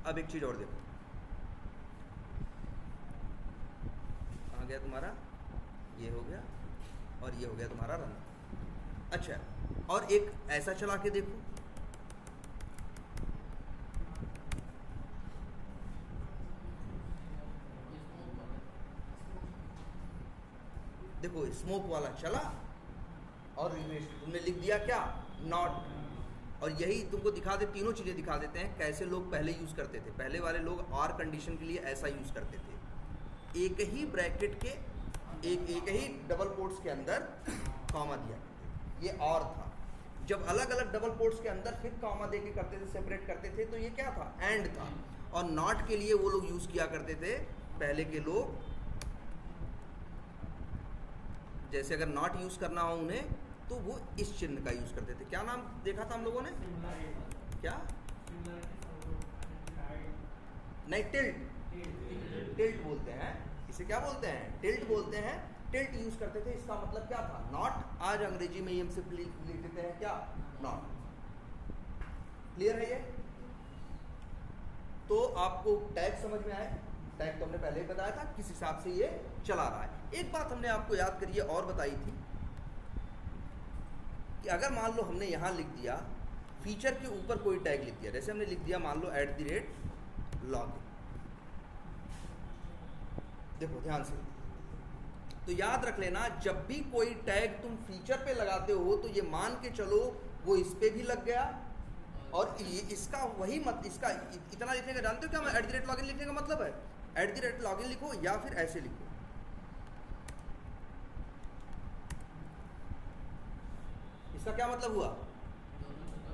अब एक चीज और देखो, कहाँ गया तुम्हारा, ये हो गया और ये हो गया तुम्हारा रन। अच्छा, और एक ऐसा चला के देखो, देखो स्मोक वाला चला और रिग्रेशन, तुमने लिख दिया क्या, नॉट। और यही तुमको दिखा दे, तीनों चीज़ें दिखा देते हैं कैसे लोग पहले यूज़ करते थे। पहले वाले लोग और कंडीशन के लिए ऐसा यूज़ करते थे, एक ही ब्रैकेट के एक ही डबल कोट्स के अंदर कॉमा दिया, ये और था। जब अलग अलग डबल कोट्स के अंदर फिर कॉमा दे के करते थे, सेपरेट करते थे, तो ये क्या था, एंड था। और नॉट के लिए वो लोग यूज़ किया करते थे पहले के लोग, जैसे अगर नॉट यूज़ करना हो उन्हें तो वो इस चिन्ह का यूज़ करते थे। क्या नाम देखा था हम लोगों ने, क्या? नहीं, टिल्ट बोलते हैं इसे, क्या बोलते हैं, टिल्ट बोलते हैं। टिल्ट यूज करते थे, इसका मतलब क्या था, नॉट। आज अंग्रेजी में हम सिर्फ लिख देते हैं क्या, नॉट। क्लियर है ये? तो आपको टैग समझ में आए? टैग तो हमने पहले ही बताया था किस हिसाब से ये चला रहा है। एक बात हमने आपको याद करिए और बताई थी कि अगर मान लो हमने यहाँ लिख दिया, फीचर के ऊपर कोई टैग लिख दिया, जैसे हमने लिख दिया मान लो @login, देखो ध्यान से, तो याद रख लेना जब भी कोई टैग तुम फीचर पे लगाते हो तो ये मान के चलो वो इस पे भी लग गया, और ये इसका वही मत, इसका इतना लिखने का जानते हो क्या मैं @login लिखने का मतलब है, @login लिखो या फिर ऐसे लिखो, इसका क्या मतलब हुआ,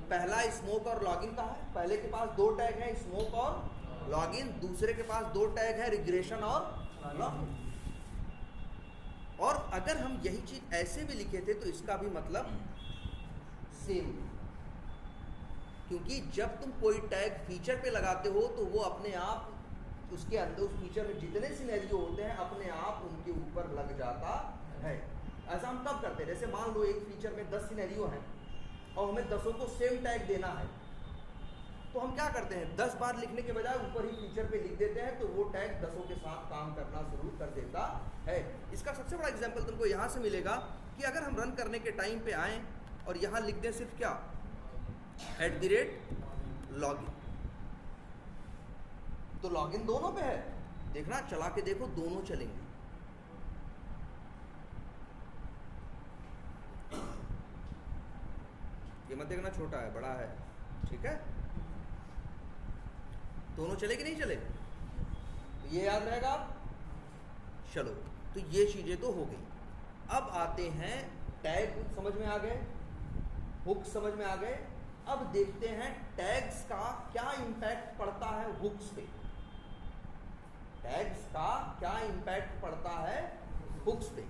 पहला स्मोक और लॉगिन का है, पहले के पास दो टैग है स्मोक और लॉगिन, दूसरे के पास दो टैग है रिग्रेशन और लॉगिन। और अगर हम यही चीज ऐसे भी लिखे थे तो इसका भी मतलब सेम, क्योंकि जब तुम कोई टैग फीचर पे लगाते हो तो वो अपने आप उसके अंदर, उस फीचर में जितने सिनेरियो होते हैं अपने आप उनके ऊपर लग जाता है। ऐसा हम कब करते हैं, जैसे मान लो एक फीचर में 10 सिनेरियो हैं और हमें 10 को सेम टैग देना है, तो हम क्या करते हैं, 10 बार लिखने के बजाय ऊपर ही फीचर पे लिख देते हैं, तो वो टैग 10 के साथ काम करना शुरू कर देता है। इसका सबसे बड़ा एग्जांपल तुमको यहाँ से मिलेगा कि अगर हम रन करने के टाइम पे आए और यहाँ लिख दें सिर्फ क्या, @login, तो लॉगिन दोनों पे है, देखना चला के देखो दोनों चलेंगे। ये मत देखना छोटा है बड़ा है, ठीक है, दोनों चले कि नहीं चले, तो ये याद रहेगा। चलो, तो ये चीजें तो हो गई। अब आते हैं टैग, समझ में आ गए, हुक समझ में आ गए। अब देखते हैं टैग्स का क्या इंपैक्ट पड़ता है हुक्स पे, टैग्स का क्या इंपैक्ट पड़ता है हुक्स पे।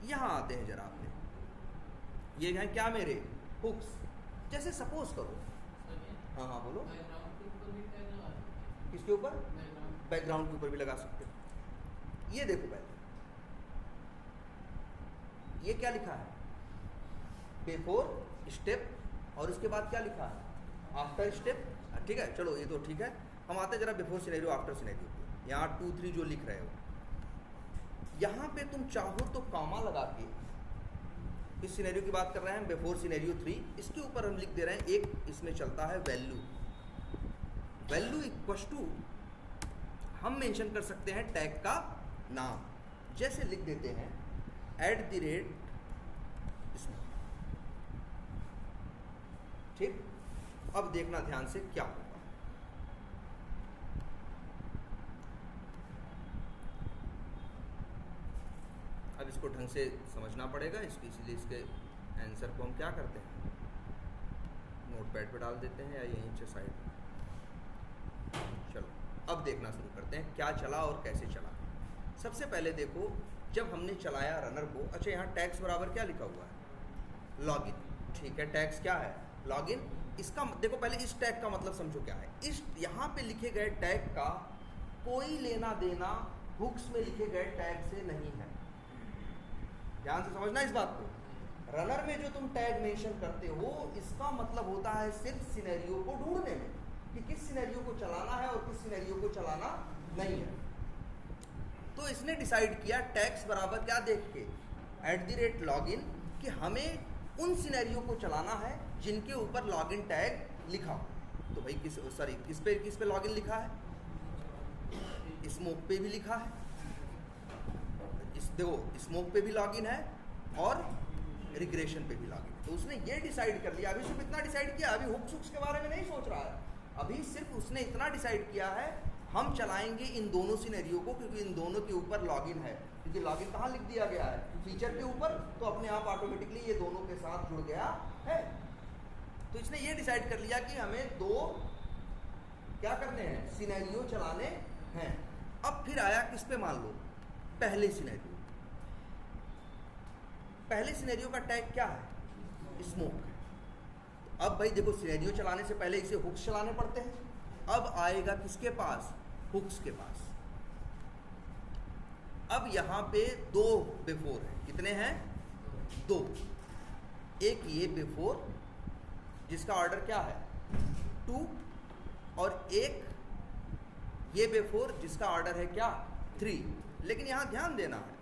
यहां आते हैं जरा आपने, ये हैं क्या मेरे हुक्स। जैसे सपोज करो, हाँ हाँ बोलो, किसके ऊपर, बैकग्राउंड के ऊपर भी लगा सकते हो। ये देखो पहले, ये क्या लिखा है, बिफोर स्टेप, और इसके बाद क्या लिखा है, आफ्टर स्टेप। ठीक है, चलो ये तो ठीक है। हम आते हैं जरा बिफोर सिनेरियो आफ्टर सिनेरियो पे। यहाँ 2 3 जो लिख रहे हो, यहाँ पे तुम चाहो तो कॉमा लगा के इस सिनेरियो की बात कर रहे हैं बिफोर सिनेरियो 3। इसके ऊपर हम लिख दे रहे हैं एक इसमें चलता है वैल्यू। वैल्यू इक्वल टू हम मेंशन कर सकते हैं टैग का नाम, जैसे लिख देते हैं @ इसमें। ठीक, अब देखना ध्यान से क्या होगा। अब इसको ढंग से समझना पड़ेगा, इसलिए इसके आंसर को हम क्या करते हैं, नोटपैड पे डाल देते हैं या यहीं से साइड में। चलो अब देखना शुरू करते हैं क्या चला और कैसे चला। सबसे पहले देखो, जब हमने चलाया रनर को, अच्छा यहाँ टैग्स बराबर क्या लिखा हुआ है, लॉगिन। ठीक है, टैग्स क्या है, लॉगिन। इसका देखो पहले इस टैग का मतलब समझो क्या है। इस यहाँ पे लिखे गए टैग का कोई लेना देना हुक्स में लिखे गए टैग से नहीं है। ध्यान से समझना इस बात को। रनर में जो तुम टैग मेंशन करते हो, इसका मतलब होता है सिर्फ सिनेरियो को ढूंढने में कि किस सिनेरियो को चलाना है और किस सिनेरियो को चलाना नहीं है। तो इसने डिसाइड किया टैग्स बराबर क्या देख के, @login, कि हमें उन सिनेरियो को चलाना है जिनके ऊपर लॉगिन टैग लिखा हो। तो भाई किस पे लॉगिन लिखा है, स्मोक पे भी लिखा है, देखो स्मोक पे भी लॉगिन है और रिग्रेशन पे भी लॉगिन है। तो उसने ये डिसाइड कर लिया, अभी सिर्फ इतना डिसाइड किया, अभी हुक्स के बारे में नहीं सोच रहा है, अभी सिर्फ उसने इतना डिसाइड किया है हम चलाएंगे इन दोनों सिनेरियो को, क्योंकि इन दोनों के ऊपर लॉगिन है। क्योंकि लॉगिन कहाँ लिख दिया गया है, फीचर के ऊपर, तो अपने आप ऑटोमेटिकली ये दोनों के साथ जुड़ गया है। तो इसने ये डिसाइड कर लिया कि हमें दो क्या करने हैं, सिनेरियो चलाने हैं। अब फिर आया किस पे, मान लो पहले सिनेरियो। पहले सिनेरियो का टैग क्या है, स्मोक। अब भाई देखो सिनेरियो चलाने से पहले इसे हुक्स चलाने पड़ते हैं। अब आएगा किसके पास, हुक्स के पास। अब यहाँ पे दो बिफोर हैं, कितने हैं, दो। एक ये बिफोर जिसका ऑर्डर क्या है 2, और एक ये बिफोर जिसका ऑर्डर है क्या 3। लेकिन यहाँ ध्यान देना है,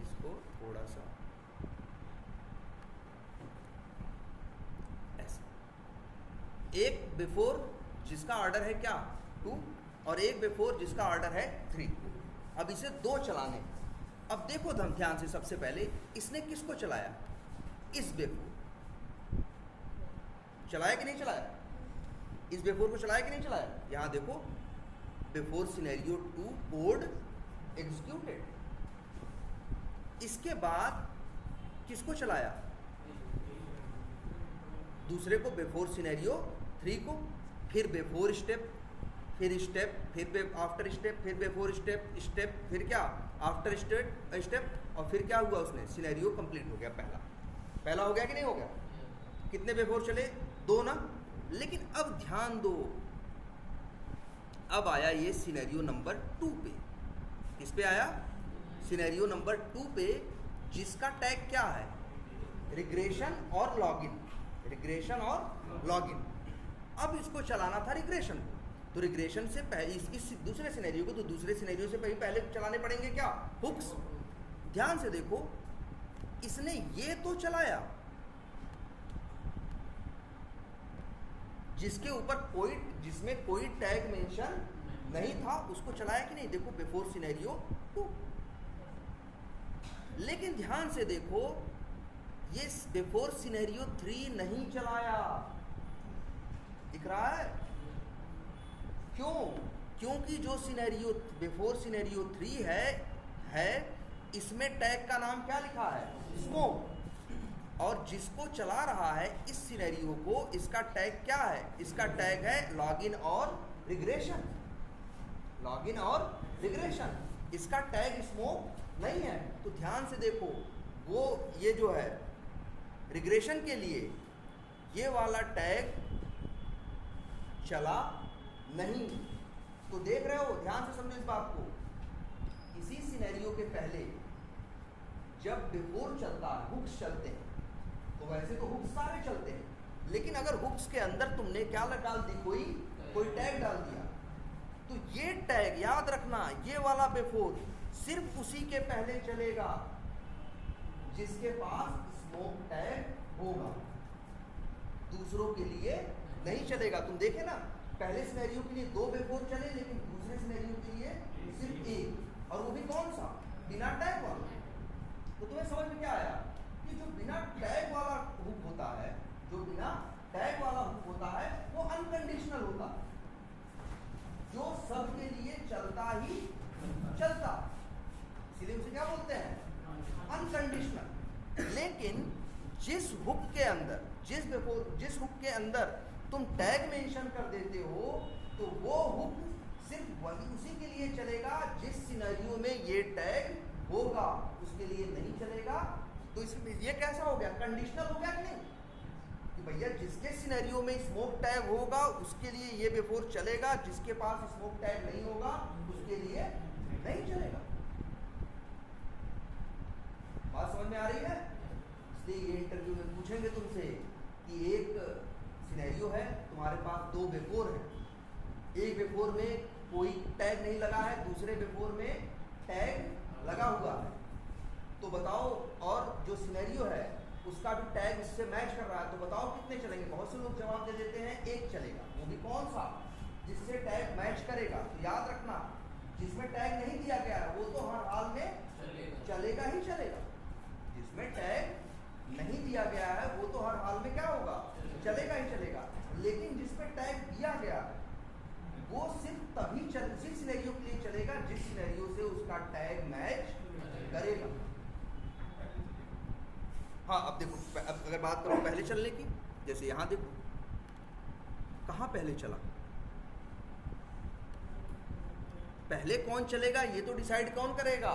इसको थोड़ा सा एक बिफोर जिसका ऑर्डर है क्या 2, और एक बिफोर जिसका ऑर्डर है 3। अब इसे दो चलाने। अब देखो ध्यान से, सबसे पहले इसने किसको चलाया, इस बिफोर चलाया कि नहीं चलाया, इस बिफोर को चलाया कि नहीं चलाया। यहां देखो बिफोर सिनेरियो 2 कोड एग्जीक्यूटेड। इसके बाद किसको चलाया, दूसरे को, बिफोर सिनेरियो 3 को, फिर बिफोर स्टेप, फिर स्टेप, फिर आफ्टर स्टेप, फिर बिफोर स्टेप, स्टेप, फिर क्या आफ्टर स्टेप, और फिर क्या हुआ, उसने सिनेरियो कंप्लीट हो गया। पहला हो गया कि नहीं हो गया। कितने बिफोर चले, 2 ना। लेकिन अब ध्यान दो, अब आया ये सिनेरियो नंबर 2 पे। किस पे आया, सिनेरियो नंबर 2 पे, जिसका टैग क्या है, रिग्रेशन और लॉगिन। रिग्रेशन और लॉगिन। अब इसको चलाना था रिग्रेशन को, तो रिग्रेशन से पहले इस दूसरे सिनेरियो को, तो दूसरे सिनेरियो से पहले चलाने पड़ेंगे क्या, हुक्स। ध्यान से देखो, इसने ये तो चलाया जिसके ऊपर जिसमें कोई टैग मेंशन नहीं था, उसको चलाया कि नहीं, देखो बिफोर सिनेरियो 2। लेकिन ध्यान से देखो, ये बिफोर सिनेरियो 3 नहीं चलाया, दिख रहा है क्यों, क्योंकि जो सिनेरियो बिफोर सिनेरियो 3 है इसमें टैग का नाम क्या लिखा है, स्मोक। और जिसको चला रहा है इस सिनेरियो को, इसका टैग क्या है, इसका टैग है लॉगिन और रिग्रेशन। लॉगिन और रिग्रेशन, इसका टैग स्मोक नहीं है। तो ध्यान से देखो, वो ये जो है रिग्रेशन के लिए ये वाला टैग चला नहीं। तो देख रहे हो, ध्यान से समझो इस बात को। इसी सिनेरियो के पहले जब बिफोर चलता है, हुक्स चलते हैं, तो वैसे तो हुक्स सारे चलते हैं, लेकिन अगर हुक्स के अंदर तुमने क्या डाल दी, कोई टैग डाल दिया, तो ये टैग याद रखना, ये वाला बिफोर सिर्फ उसी के पहले चलेगा जिसके पास स्मोक टैग होगा, दूसरों के लिए नहीं चलेगा। तुम देखे ना, पहले सिनेरियो के लिए 2 वेपोर चले, लेकिन दूसरे सिनेरियो के लिए सिर्फ 1, और वो भी कौन सा, बिना टैग वाला। तो तुम्हें समझ में क्या आया कि जो बिना टैग वाला हुक होता है, जो बिना टैग वाला हुक होता है, वो अनकंडीशनल होता है, जो सबके लिए चलता ही चलता, इसीलिए उसे क्या बोलते हैं, अनकंडीशनल। लेकिन जिस हुक के अंदर, जिस हुक के अंदर तुम टैग मेंशन कर देते हो, तो वो हुक सिर्फ वही उसी के लिए चलेगा जिस सिनेरियो में ये टैग होगा, उसके लिए नहीं चलेगा। तो इसमें ये कैसा हो गया, कंडीशनल हो गया कि नहीं, कि भैया जिसके सिनेरियो में स्मोक टैग होगा उसके लिए ये वेपोर चलेगा, जिसके पास स्मोक टैग नहीं होगा उसके लिए नहीं चलेगा। बात समझ में आ रही है? इसलिए ये इंटरव्यू में पूछेंगे तुमसे कि एक सिनेरियो है, तुम्हारे पास 2 वेपोर है, एक वेपोर में कोई टैग नहीं लगा है, दूसरे वेपोर में टैग लगा हुआ है, तो बताओ, और जो सिनेरियो है उसका भी टैग इससे मैच कर रहा है, तो बताओ कितने चलेंगे। बहुत से लोग जवाब दे देते हैं 1 चलेगा, वो भी कौन सा, जिससे टैग मैच करेगा। तो याद रखना, जिसमें टैग नहीं दिया गया है वो तो हर हाल में चलेगा ही चलेगा, जिसमें टैग नहीं दिया गया है वो तो हर हाल में क्या होगा, चलेगा ही चलेगा। लेकिन जिसमें टैग दिया गया है वो सिर्फ तभी उसी सिनेरियो के लिए चलेगा जिस सिनेरियो से उसका टैग मैच करेगा। हाँ, अब देखो, अब अगर बात करो पहले चलने की, जैसे यहां देखो कहाँ पहले चला, पहले कौन चलेगा ये तो डिसाइड कौन करेगा,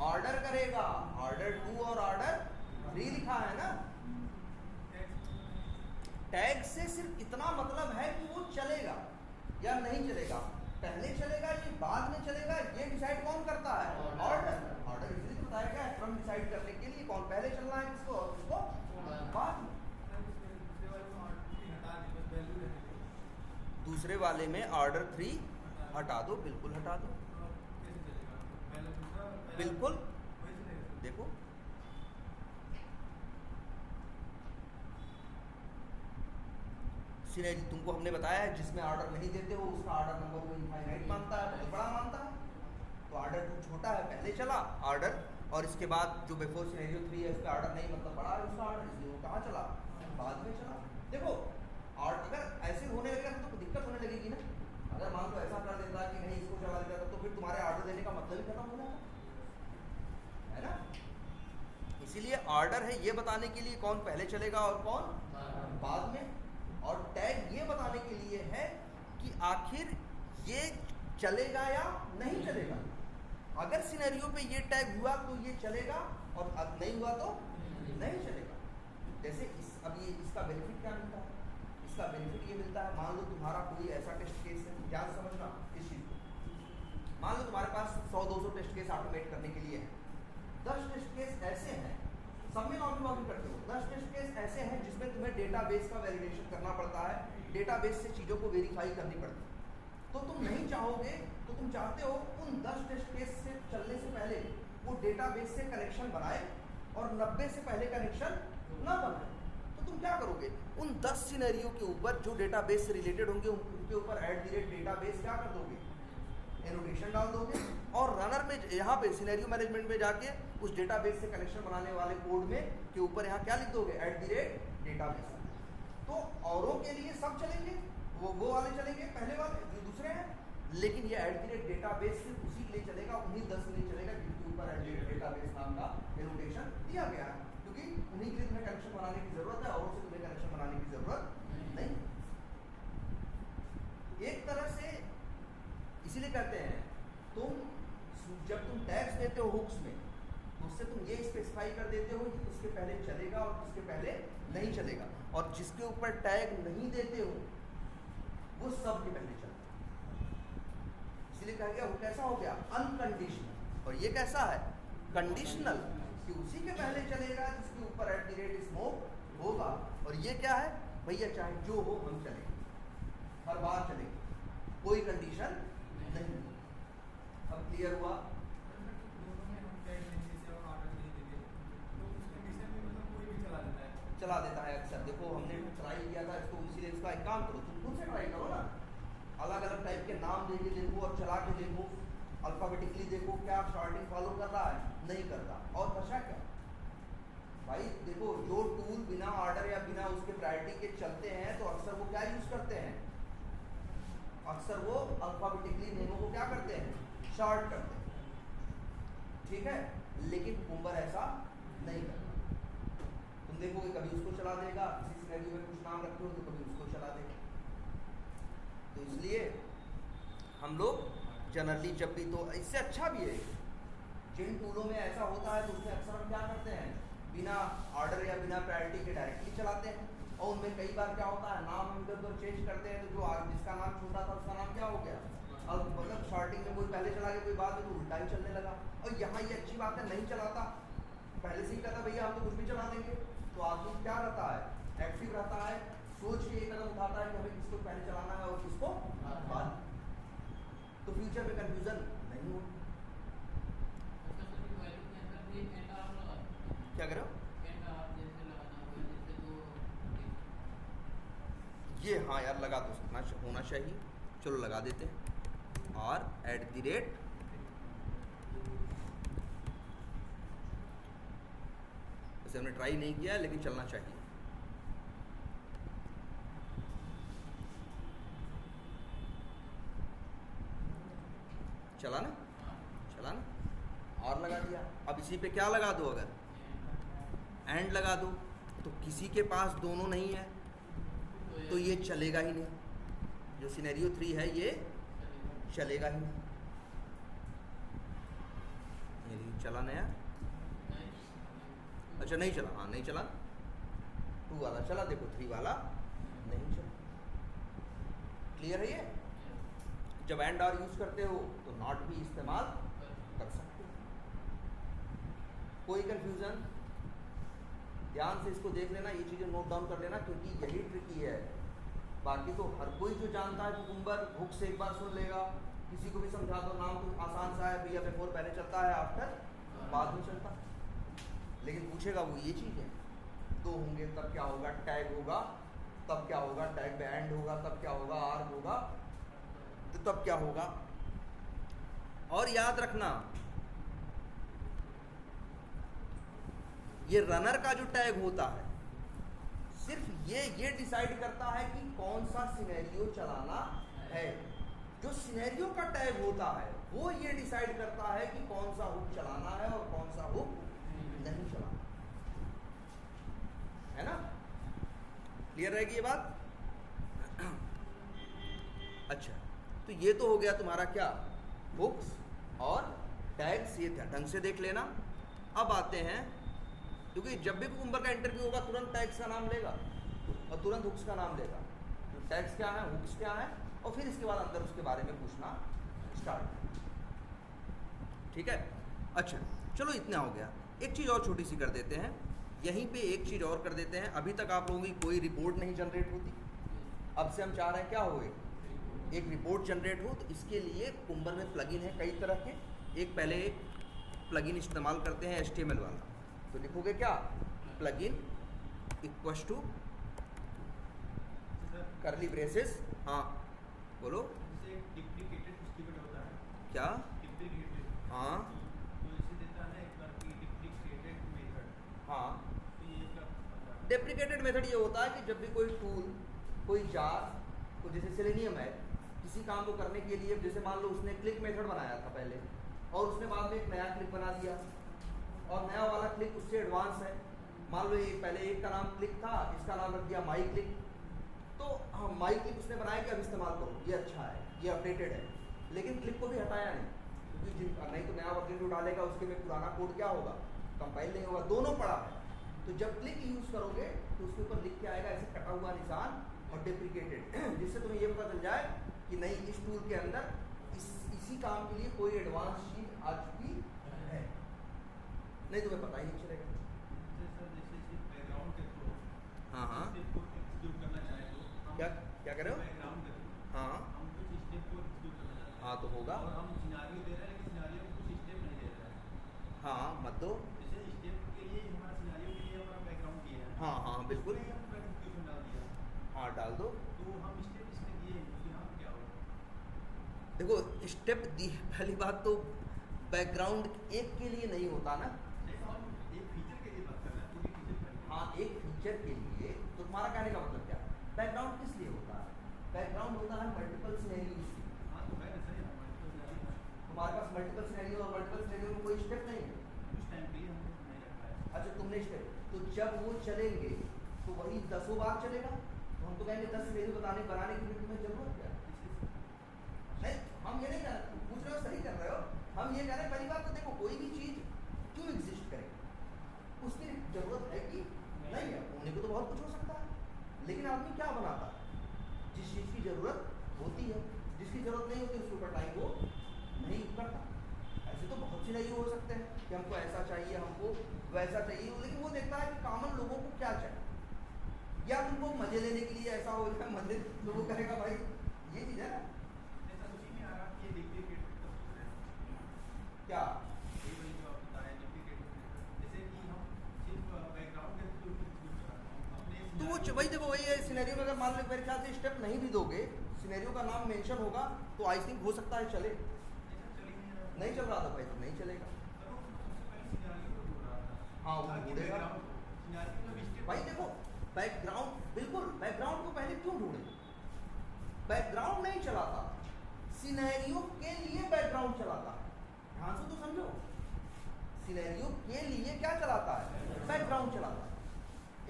ऑर्डर करेगा। ऑर्डर 2 और ऑर्डर 3 लिखा है ना। टैग से सिर्फ इतना मतलब है कि वो चलेगा या नहीं चलेगा, पहले चलेगा ये बाद में चलेगा, ये डिसाइड कौन करता है, ऑर्डर। ऑर्डर इसलिए बताया गया है क्रम डिसाइड करने के लिए, कौन पहले चलना है किसको और किसको बाद में। दूसरे वाले में ऑर्डर 3 हटा दो, बिल्कुल हटा दो, बिल्कुल। देखो सिनेरियो तुमको हमने बताया है, जिसमें ऑर्डर नहीं देते हो उसका ऑर्डर नंबर वो इनफाइनाइट मानता है, बहुत बड़ा मानता है। तो ऑर्डर 2 छोटा है, पहले चला ऑर्डर, और इसके बाद जो बिफोर सिनेरियो 3 है उसका ऑर्डर नहीं मतलब बड़ा है उसका ऑर्डर, इसलिए वो कहाँ चला, बाद में चला। देखो, और अगर ऐसे होने लगेगा तो दिक्कत होने लगेगी ना। अगर मान लो ऐसा कर देता कि नहीं इसको चला देता तो फिर तुम्हारे ऑर्डर देने का मतलब ही खत्म हो जाता है ना। इसीलिए ऑर्डर है ये बताने के लिए कौन पहले चलेगा और कौन बाद में, और टैग ये बताने के लिए है कि आखिर ये चलेगा या नहीं चलेगा। अगर सिनेरियो पे ये टैग हुआ तो ये चलेगा, और अब नहीं हुआ तो नहीं चलेगा। जैसे अब ये इसका बेनिफिट क्या मिलता है, इसका बेनिफिट ये मिलता है, मान लो तुम्हारा कोई ऐसा टेस्ट केस है, ध्यान समझना इस चीज़ को, मान लो तुम्हारे पास 100-200 टेस्ट केस ऑटोमेट करने के लिए है, 10 टेस्ट केस ऐसे हैं, सब में नॉर्मल लॉगिन करते हो, 10 टेस्ट केस ऐसे हैं जिसमें तुम्हें डेटाबेस का वैलिडेशन करना पड़ता है, डेटाबेस से चीज़ों को वेरीफाई करनी पड़ती है। तो तुम नहीं चाहोगे, तो तुम चाहते हो उन 10 टेस्ट केस से चलने से पहले वो डेटाबेस से कनेक्शन बनाए और 90 से पहले कनेक्शन ना बनाए। तो तुम क्या करोगे, उन 10 सिनेरियो के ऊपर जो डेटाबेस से रिलेटेड होंगे उनके ऊपर @डेटाबेस क्या कर दोगे, एनोटेशन डाल दोगे, और रनर में यहाँ पे सिनेरियो मैनेजमेंट में जाके उस डेटाबेस से कनेक्शन बनाने वाले कोड में के ऊपर यहाँ क्या लिख दोगे, @डेटाबेस। तो औरों के लिए सब चलेंगे, वो वाले चलेंगे पहले वाले जो दूसरे हैं, लेकिन ये @डेटाबेस सिर्फ उसी के लिए चलेगा, उन्हीं 10 के लिए चलेगा जिनके ऊपर @डेटाबेस नाम का एनोटेशन दिया गया है, क्योंकि उन्हीं के लिए तुम्हें कनेक्शन बनाने की जरूरत है, औरों से तुम्हें कनेक्शन बनाने की जरूरत नहीं। एक तरह से इसीलिए कहते हैं तुम जब तुम टैग्स देते हो हुक्स में, तो उससे तुम ये स्पेसिफाई कर देते हो कि किसके पहले चलेगा और किसके पहले नहीं चलेगा, और जिसके ऊपर टैग नहीं देते हो वो सब के पहले चलता है। इसलिए कहा गया वो कैसा हो गया, अनकंडीशनल, और ये कैसा है, कंडीशनल, कि उसी के पहले चलेगा जिसके ऊपर @स्मोक होगा। और ये क्या है भैया, चाहे जो हो हम चलेंगे, हर बार चलेंगे, कोई कंडीशन नहीं। अब क्लियर हुआ? चला देता है अक्सर। देखो हमने ट्राई किया था इसको, इसीलिए इसका एक काम करो, तुम खुद से ट्राई करो ना, अलग अलग टाइप के नाम देके देखो और चला के देखो, अल्फाबेटिकली देखो क्या शॉर्टिंग फॉलो कर रहा है, नहीं करता। और बचा क्या भाई, देखो जो टूल बिना ऑर्डर या बिना उसके प्रायोरिटी के चलते हैं तो अक्सर वो क्या यूज करते हैं, अक्सर वो अल्फाबेटिकली नेमों को क्या करते हैं, शॉर्ट करते हैं, ठीक है। लेकिन कुम्बर ऐसा नहीं करता। तुम देखोगे कभी उसको चला देगा, किसी सिनेरियो में कुछ नाम रखे हो तो कभी उसको चला देगा। तो इसलिए हम लोग जनरली जब भी, तो इससे अच्छा भी है, जिन टूलों में ऐसा होता है तो उसमें अक्सर हम क्या करते हैं, बिना ऑर्डर या बिना प्रायोरिटी के डायरेक्टली चलाते हैं। और उनमें कई बार क्या होता है, नाम हम इधर उधर चेंज करते हैं, तो जो जिसका नाम छोटा था उसका नाम क्या हो गया, अब मतलब शॉर्टिंग में कोई पहले चला गया, कोई बाद में, तो उल्टा ही चलने लगा। और यहाँ ये अच्छी बात है, नहीं चलाता, पहले से ही कहता भैया हम तो कुछ भी चला देंगे, तो आदमी क्या रहता है, एक्टिव रहता है, सोच के एक कदम उठाता है कि हमें किसको पहले चलाना है और किसको बाद, तो फ्यूचर में कंफ्यूजन नहीं हो। क्या करो ये, हाँ यार लगा तो सकना होना चाहिए, चलो लगा देते हैं। और @ वैसे हमने ट्राई नहीं किया लेकिन चलना चाहिए। चला ना, चला ना, और लगा दिया। अब इसी पे क्या लगा दो, अगर एंड लगा दो, तो किसी के पास दोनों नहीं है तो ये चलेगा ही नहीं, जो सिनेरियो 3 है ये चलेगा ही नहीं। ये चला नया, अच्छा नहीं चला, हाँ नहीं चला, 2 वाला चला, देखो 3 वाला नहीं चला। क्लियर है ये? जब एंड और यूज करते हो तो नॉट भी इस्तेमाल कर सकते हो। कोई कंफ्यूजन, ध्यान से इसको देख लेना, ये चीजें नोट डाउन कर लेना, क्योंकि यही ट्रिकी है। बाकी तो हर कोई जो जानता है कुकुम्बर हुक से एक बार सुन लेगा, किसी को भी समझा दो, नाम तो आसान सा है भैया, बिफोर पहले चलता है, आफ्टर बाद में चलता, लेकिन पूछेगा वो ये चीज़ है, 2 होंगे तब क्या होगा, टैग होगा तब क्या होगा, टैग में एंड होगा तब क्या होगा, आर्म होगा तो तब क्या होगा। और याद रखना, ये रनर का जो टैग होता है, सिर्फ ये डिसाइड करता है कि कौन सा सिनेरियो चलाना है। जो सिनेरियो का टैग होता है वो ये डिसाइड करता है कि कौन सा हुक चलाना है और कौन सा हुक नहीं चलाना है ना। क्लियर रहेगी ये बात? अच्छा, तो ये तो हो गया तुम्हारा क्या, हुक्स और टैग्स, ये ढंग से देख लेना। अब आते हैं, क्योंकि जब भी कुकुम्बर का इंटरव्यू होगा तुरंत टैग्स का नाम लेगा और तुरंत हुक्स का नाम लेगा। तो टैग्स क्या है, हुक्स क्या है, और फिर इसके बाद अंदर उसके बारे में पूछना स्टार्ट। ठीक है, अच्छा चलो इतना हो गया। एक चीज़ और छोटी सी कर देते हैं, यहीं पे एक चीज़ और कर देते हैं। अभी तक आप लोगों की कोई रिपोर्ट नहीं जनरेट होती, अब से हम चाह रहे हैं क्या हो, एक रिपोर्ट जनरेट हो। तो इसके लिए कुकुम्बर में प्लगइन है कई तरह के। एक पहले एक प्लगइन इस्तेमाल करते हैं HTML वाला, तो लिखोगे क्या, plugin equals to curly braces, हाँ बोलो, क्या, हाँ हाँ, डेप्रिकेटेड मेथड ये होता है कि जब भी कोई टूल, कोई जार को, जैसे सेलेनियम है, किसी काम को करने के लिए, जैसे मान लो उसने क्लिक मेथड बनाया था पहले और उसने बाद में एक नया क्लिक बना दिया और नया वाला क्लिक उससे एडवांस है। मान लो ये पहले एक का नाम क्लिक था, इसका नाम रख दिया माई क्लिक, तो हाँ माई क्लिक उसने बनाया कि अब इस्तेमाल करो, ये अच्छा है, ये अपडेटेड है, लेकिन क्लिक को भी हटाया नहीं, क्योंकि नहीं तो नया वर्जन जो डालेगा उसके में पुराना कोड क्या होगा, कंपाइल नहीं होगा, दोनों पड़ा है। तो जब क्लिक यूज़ करोगे तो उसके ऊपर लिख के आएगा ऐसे कटा हुआ निशान और डेप्रिकेटेड, जिससे तुम्हें ये पता चल जाए कि नहीं, इस टूल के अंदर इसी काम के लिए कोई एडवांस चीज आ चुकी है, नहीं तुम्हें पता ही नहीं चलेगा। हाँ हाँ, क्या क्या कह रहे हो, हाँ हाँ तो होगा, हाँ मत दो, बैकग्राउंड दिए हैं। हाँ हाँ बिल्कुल, उसमें हम कंफ्यूजन डाल दिया, हाँ डाल दो। तो हम स्टेप इसमें दिए कि हाँ क्या होगा। देखो स्टेप दी, पहली बात तो बैकग्राउंड एक के लिए नहीं होता ना। नहीं तो हम एक फीचर के लिए बात कर रहे हैं, पूरी फीचर कर रहे हैं। हाँ एक फीचर के लिए, तो तुम्हारा कहने का मतलब क्या है, बैकग्राउंड किस लिए होता है? बैकग्राउंड होता है मल्टीपल सिनेरियोज के लिए। हाँ तो मैं सही है, तुम्हारे पास मल्टीपल सिनेरियो और मल्टीपल सिनेरियो में कोई स्टेप नहीं है। उस टाइम के लिए हमने नहीं रखा है। अच्छा तुमने स्टेप, तो जब वो चलेंगे तो वही 10 बार चलेगा, तो हम तो कहेंगे 10 सिनेरियो बनाने की भी तुम्हें जरूरत क्या है? नहीं हम ये नहीं कर रहे, पूछ रहे हो सही कर रहे हो, हम ये कह रहे हैं पहली बात तो देखो कोई भी चीज क्यों एग्जिस्ट करे, उसकी जरूरत है कि नहीं है, होने को तो बहुत कुछ हो सकता है, लेकिन आदमी क्या बनाता है, जिस चीज की जरूरत होती है, जिसकी जरूरत नहीं होती उसके ऊपर टाइम वो नहीं करता। ऐसे तो बहुत सी नहीं हो सकते हैं कि हमको ऐसा चाहिए, हमको वैसा चाहिए, लेकिन वो देखता है कि कॉमन लोगों को क्या चाहिए, या तुमको मजे लेने के लिए ऐसा हो जाए मजे, तो वो कहेगा भाई ये चीज है ना। ऐसा उसी में आ रहा कि ये डुप्लीकेट कर सकते हैं। क्या ये वही जो आप बताया डुप्लीकेट, जैसे कि हम सिर्फ बैकग्राउंड के थ्रू यूज करते हैं अपने, तो वो वही देखो वही है सिनेरियो में, अगर मान लो मेरे ख्याल से स्टेप नहीं भी दोगे, सिनेरियो का नाम मेंशन होगा तो आई थिंक हो सकता है चले, नहीं चल रहा था भाई तो नहीं चलेगा। हाँ वो ढूंढेगा भाई, देखो बैकग्राउंड, बिल्कुल बैकग्राउंड को पहले क्यों ढूंढे, बैकग्राउंड नहीं चलाता, सिनेरियो के लिए बैकग्राउंड चलाता है, ध्यान से तो समझो, सिनेरियो के लिए क्या चलाता है, बैकग्राउंड चलाता है।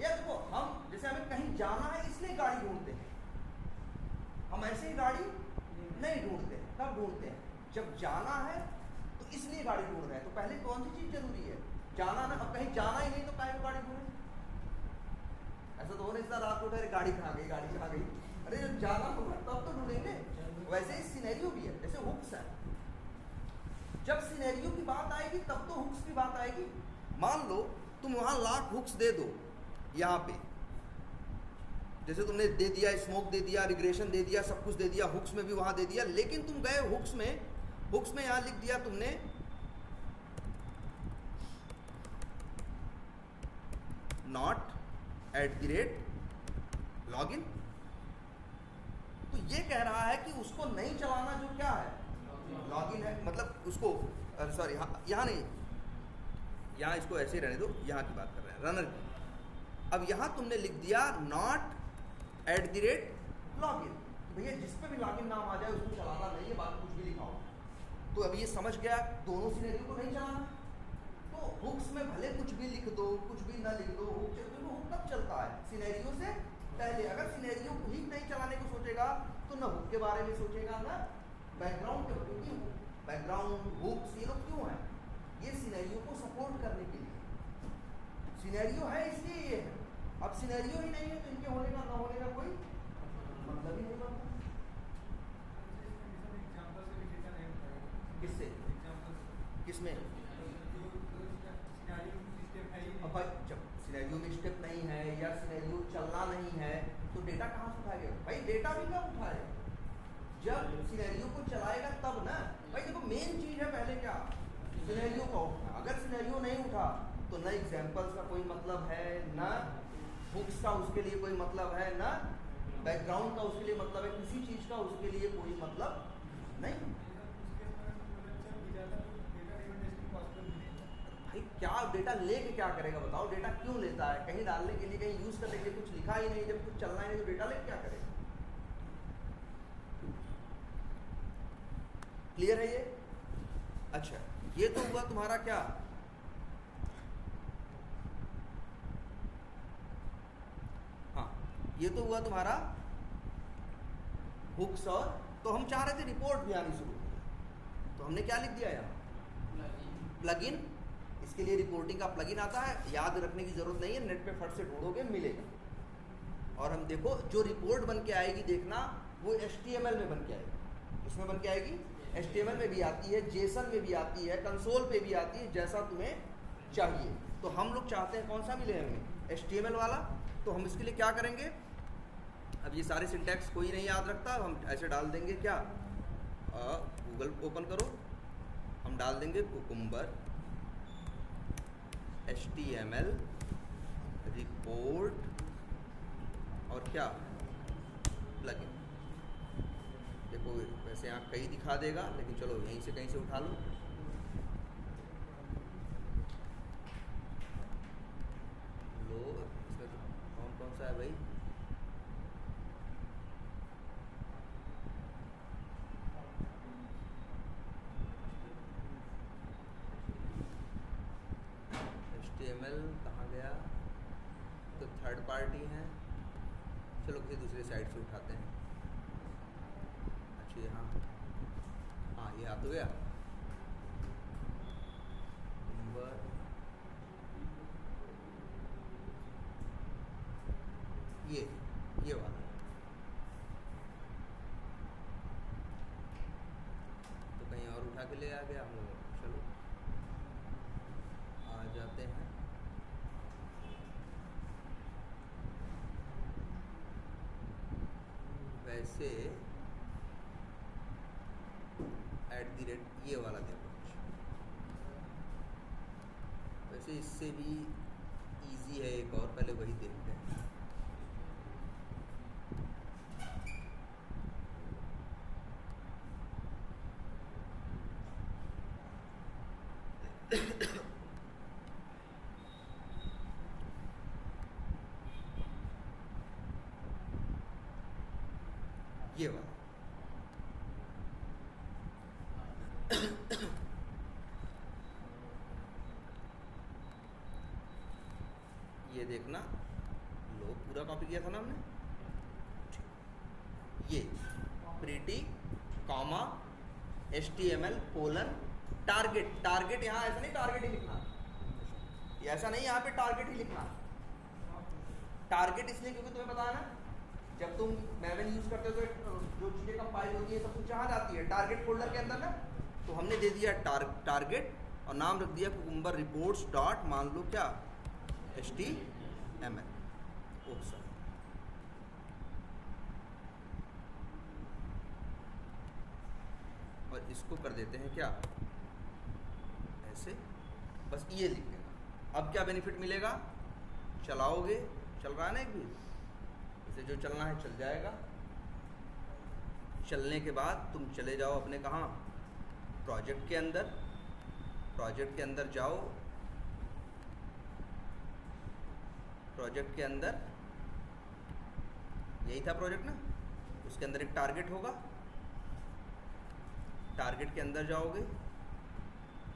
या देखो हम जैसे हमें कहीं जाना है इसलिए गाड़ी ढूंढते हैं, हम ऐसे ही गाड़ी नहीं ढूंढते, कब ढूंढते हैं जब जाना है तो इसलिए गाड़ी ढूंढ रहे हैं, तो पहले कौन सी चीज जरूरी है, जाना ना, अब कहीं जाना ही नहीं तो काहे को गाड़ी ढूंढे, ऐसा तो हो नहीं सकता रात को उठे गाड़ी कहाँ गई, गाड़ी कहाँ गई, अरे जब जाना होगा तब तो ढूंढेंगे। वैसे ही सिनेरियो भी है, जैसे हुक्स है, जब सिनेरियो की बात आएगी तब तो हुक्स की बात आएगी। मान लो तुम वहां लाख हुक्स दे दो, यहाँ पे जैसे तुमने दे दिया, स्मोक दे दिया, रिग्रेशन दे दिया, सब कुछ दे दिया, हुक्स में भी वहां दे दिया, लेकिन तुम गए हुक्स में यहां लिख दिया तुमने नॉट @ लॉगिन, तो ये कह रहा है कि उसको नहीं चलाना जो क्या है, लॉगिन है, मतलब उसको सॉरी यहाँ नहीं, यहाँ इसको ऐसे ही रहने दो, यहाँ की बात कर रहे हैं रनर की। अब यहाँ तुमने लिख दिया नॉट @ लॉगिन, भैया जिस पे भी लॉगिन नाम आ जाए उसको चलाना नहीं है, बाकी कुछ भी लिखा हो, तो अब ये समझ गया दोनों सिनेरियो को नहीं चलाना। तो हुक्स में भले कुछ भी लिख दो, कुछ भी ना लिख दो, हुक कब चलता है, सिनेरियो से पहले। अगर सिनेरियो ही नहीं चलाने को सोचेगा तो ना हुक के बारे में सोचेगा ना बैकग्राउंड के, क्योंकि बैकग्राउंड हुक्स ये लोग क्यों है, ये सिनेरियो को सपोर्ट करने के लिए, सिनेरियो है इसलिए ये है, अब सिनेरियो ही नहीं है तो इनके होने का ना होने का कोई मतलब ही नहीं बनता। किससे, किसमें, अब भाई जब सिनेरियो में स्टेप नहीं है या सिनेरियो चलना नहीं है तो डेटा कहाँ से उठाएगा भाई, डेटा भी कब उठाए, जब सिनेरियो को चलाएगा तब ना भाई। देखो मेन चीज है पहले क्या, सिनेरियो का उठना, अगर सिनेरियो नहीं उठा तो न एग्जाम्पल्स का कोई मतलब है, न हुक्स का उसके लिए कोई मतलब है, न बैकग्राउंड का उसके लिए मतलब है, किसी चीज का उसके लिए कोई मतलब नहीं। भाई क्या डेटा लेके क्या करेगा बताओ, डेटा क्यों लेता है, कहीं डालने के लिए, कहीं यूज करने के लिए, कुछ लिखा ही नहीं, जब कुछ चलना ही नहीं तो डेटा लेके क्या करेगा। क्लियर है ये? अच्छा ये तो हुआ तुम्हारा क्या, हाँ ये तो हुआ तुम्हारा हुक्स, और तो हम चाह रहे थे रिपोर्ट भी आनी शुरू, तो हमने क्या लिख दिया यहाँ, प्लगइन। इसके लिए रिपोर्टिंग का प्लगइन आता है, याद रखने की जरूरत नहीं है, नेट पे फट से ढूंढोगे मिलेगा। और हम देखो जो रिपोर्ट बन के आएगी देखना, वो HTML में बन के आएगी, किसमें बन के आएगी, HTML में भी आती है, JSON में भी आती है, कंसोल पे भी आती है, जैसा तुम्हें चाहिए। तो हम लोग चाहते हैं कौन सा मिले हमें, HTML वाला। तो हम इसके लिए क्या करेंगे, अब ये सारे सिंटैक्स कोई नहीं याद रखता, अब हम ऐसे डाल देंगे क्या, गूगल ओपन करो, हम डाल देंगे कुकुम्बर HTML रिपोर्ट और क्या प्लगइन। देखो वैसे यहाँ कई दिखा देगा, लेकिन चलो यहीं से कहीं से उठा लो। लो इसमें कौन कौन सा है भाई? HTML कहाँ गया? तो थर्ड पार्टी है, चलो किसी दूसरी साइट से उठाते हैं। अच्छा यहाँ, हाँ ये आ तो गया। नंबर ये वाला, तो कहीं और उठा के ले आ गया हम लोग। चलो आ जाते हैं। वैसे @ ये वाला देखो, वैसे इससे भी इजी है एक और, पहले वही देखते हैं। ये वाला ये देखना, लो पूरा कॉपी किया था ना हमने। ये pretty comma HTML colon target. Target यहाँ ऐसा नहीं टारगेट ही लिखना, ये ऐसा नहीं यहाँ पे टारगेट ही लिखना। टारगेट इसलिए क्योंकि तुम्हें पता है ना, जब तुम मैवन यूज करते हो तो जो चीज़ें कंपाइल होती है सब कुछ यहाँ जाती है टारगेट फोल्डर के अंदर ना। तो हमने दे दिया टारगेट और नाम रख दिया कुकुम्बर रिपोर्ट्स डॉट मान लो क्या HTML। ओह सर, और इसको कर देते हैं क्या ऐसे, बस ये लिख देना। अब क्या बेनिफिट मिलेगा? चलाओगे, चल रहा है ना एक भी, इसे जो चलना है चल जाएगा। चलने के बाद तुम चले जाओ अपने कहाँ, प्रोजेक्ट के अंदर। प्रोजेक्ट के अंदर जाओ, प्रोजेक्ट के अंदर यही था प्रोजेक्ट ना, उसके अंदर एक टारगेट होगा। टारगेट के अंदर जाओगे,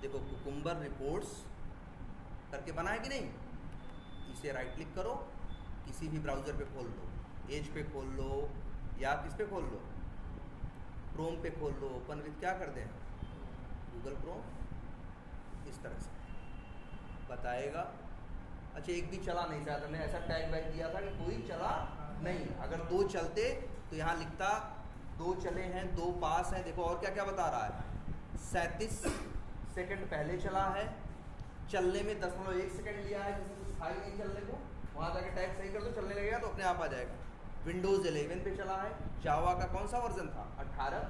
देखो कुकुम्बर रिपोर्ट्स करके बना है कि नहीं, इसे राइट क्लिक करो, किसी भी ब्राउज़र पे खोल लो, एज पे खोल लो या किस पे खोल लो, क्रोम पे खोल लो। ओपन विथ क्या कर दें, गूगल क्रोम। इस तरह से बताएगा। अच्छा एक भी चला नहीं, शायद हमने ऐसा टैग बैग दिया था कि कोई चला नहीं। अगर 2 चलते तो यहाँ लिखता 2 चले हैं, 2 पास हैं। देखो और क्या क्या बता रहा है, 37 सेकंड पहले चला है, चलने में 10.1 सेकंड लिया है, जिसमें कुछ था ही नहीं चलने को। वहाँ जाके टैग सही कर दो, चलने लगेगा तो अपने आप आ जाएगा। विंडोज़ 11 पे चला है, जावा का कौन सा वर्जन था 18,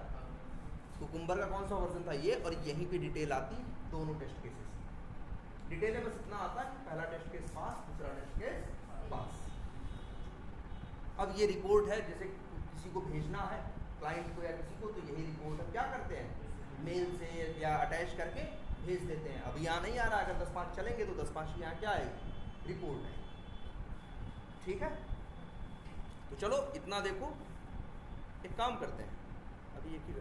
कुकुम्बर का कौन सा वर्जन था ये, और यहीं पे डिटेल आती दोनों टेस्ट केसेस। डिटेल में बस इतना आता है, पहला टेस्ट केस पास, दूसरा टेस्ट केस पास। अब ये रिपोर्ट है, जैसे किसी को भेजना है क्लाइंट को या किसी को, तो यही रिपोर्ट है। क्या करते हैं, मेल से या अटैच करके भेज देते हैं। अब यहाँ नहीं आ रहा, अगर 10-5 चलेंगे तो 10-5 यहाँ क्या आएगी, रिपोर्ट है। ठीक है, तो चलो इतना देखो। एक काम करते हैं, अभी एक ही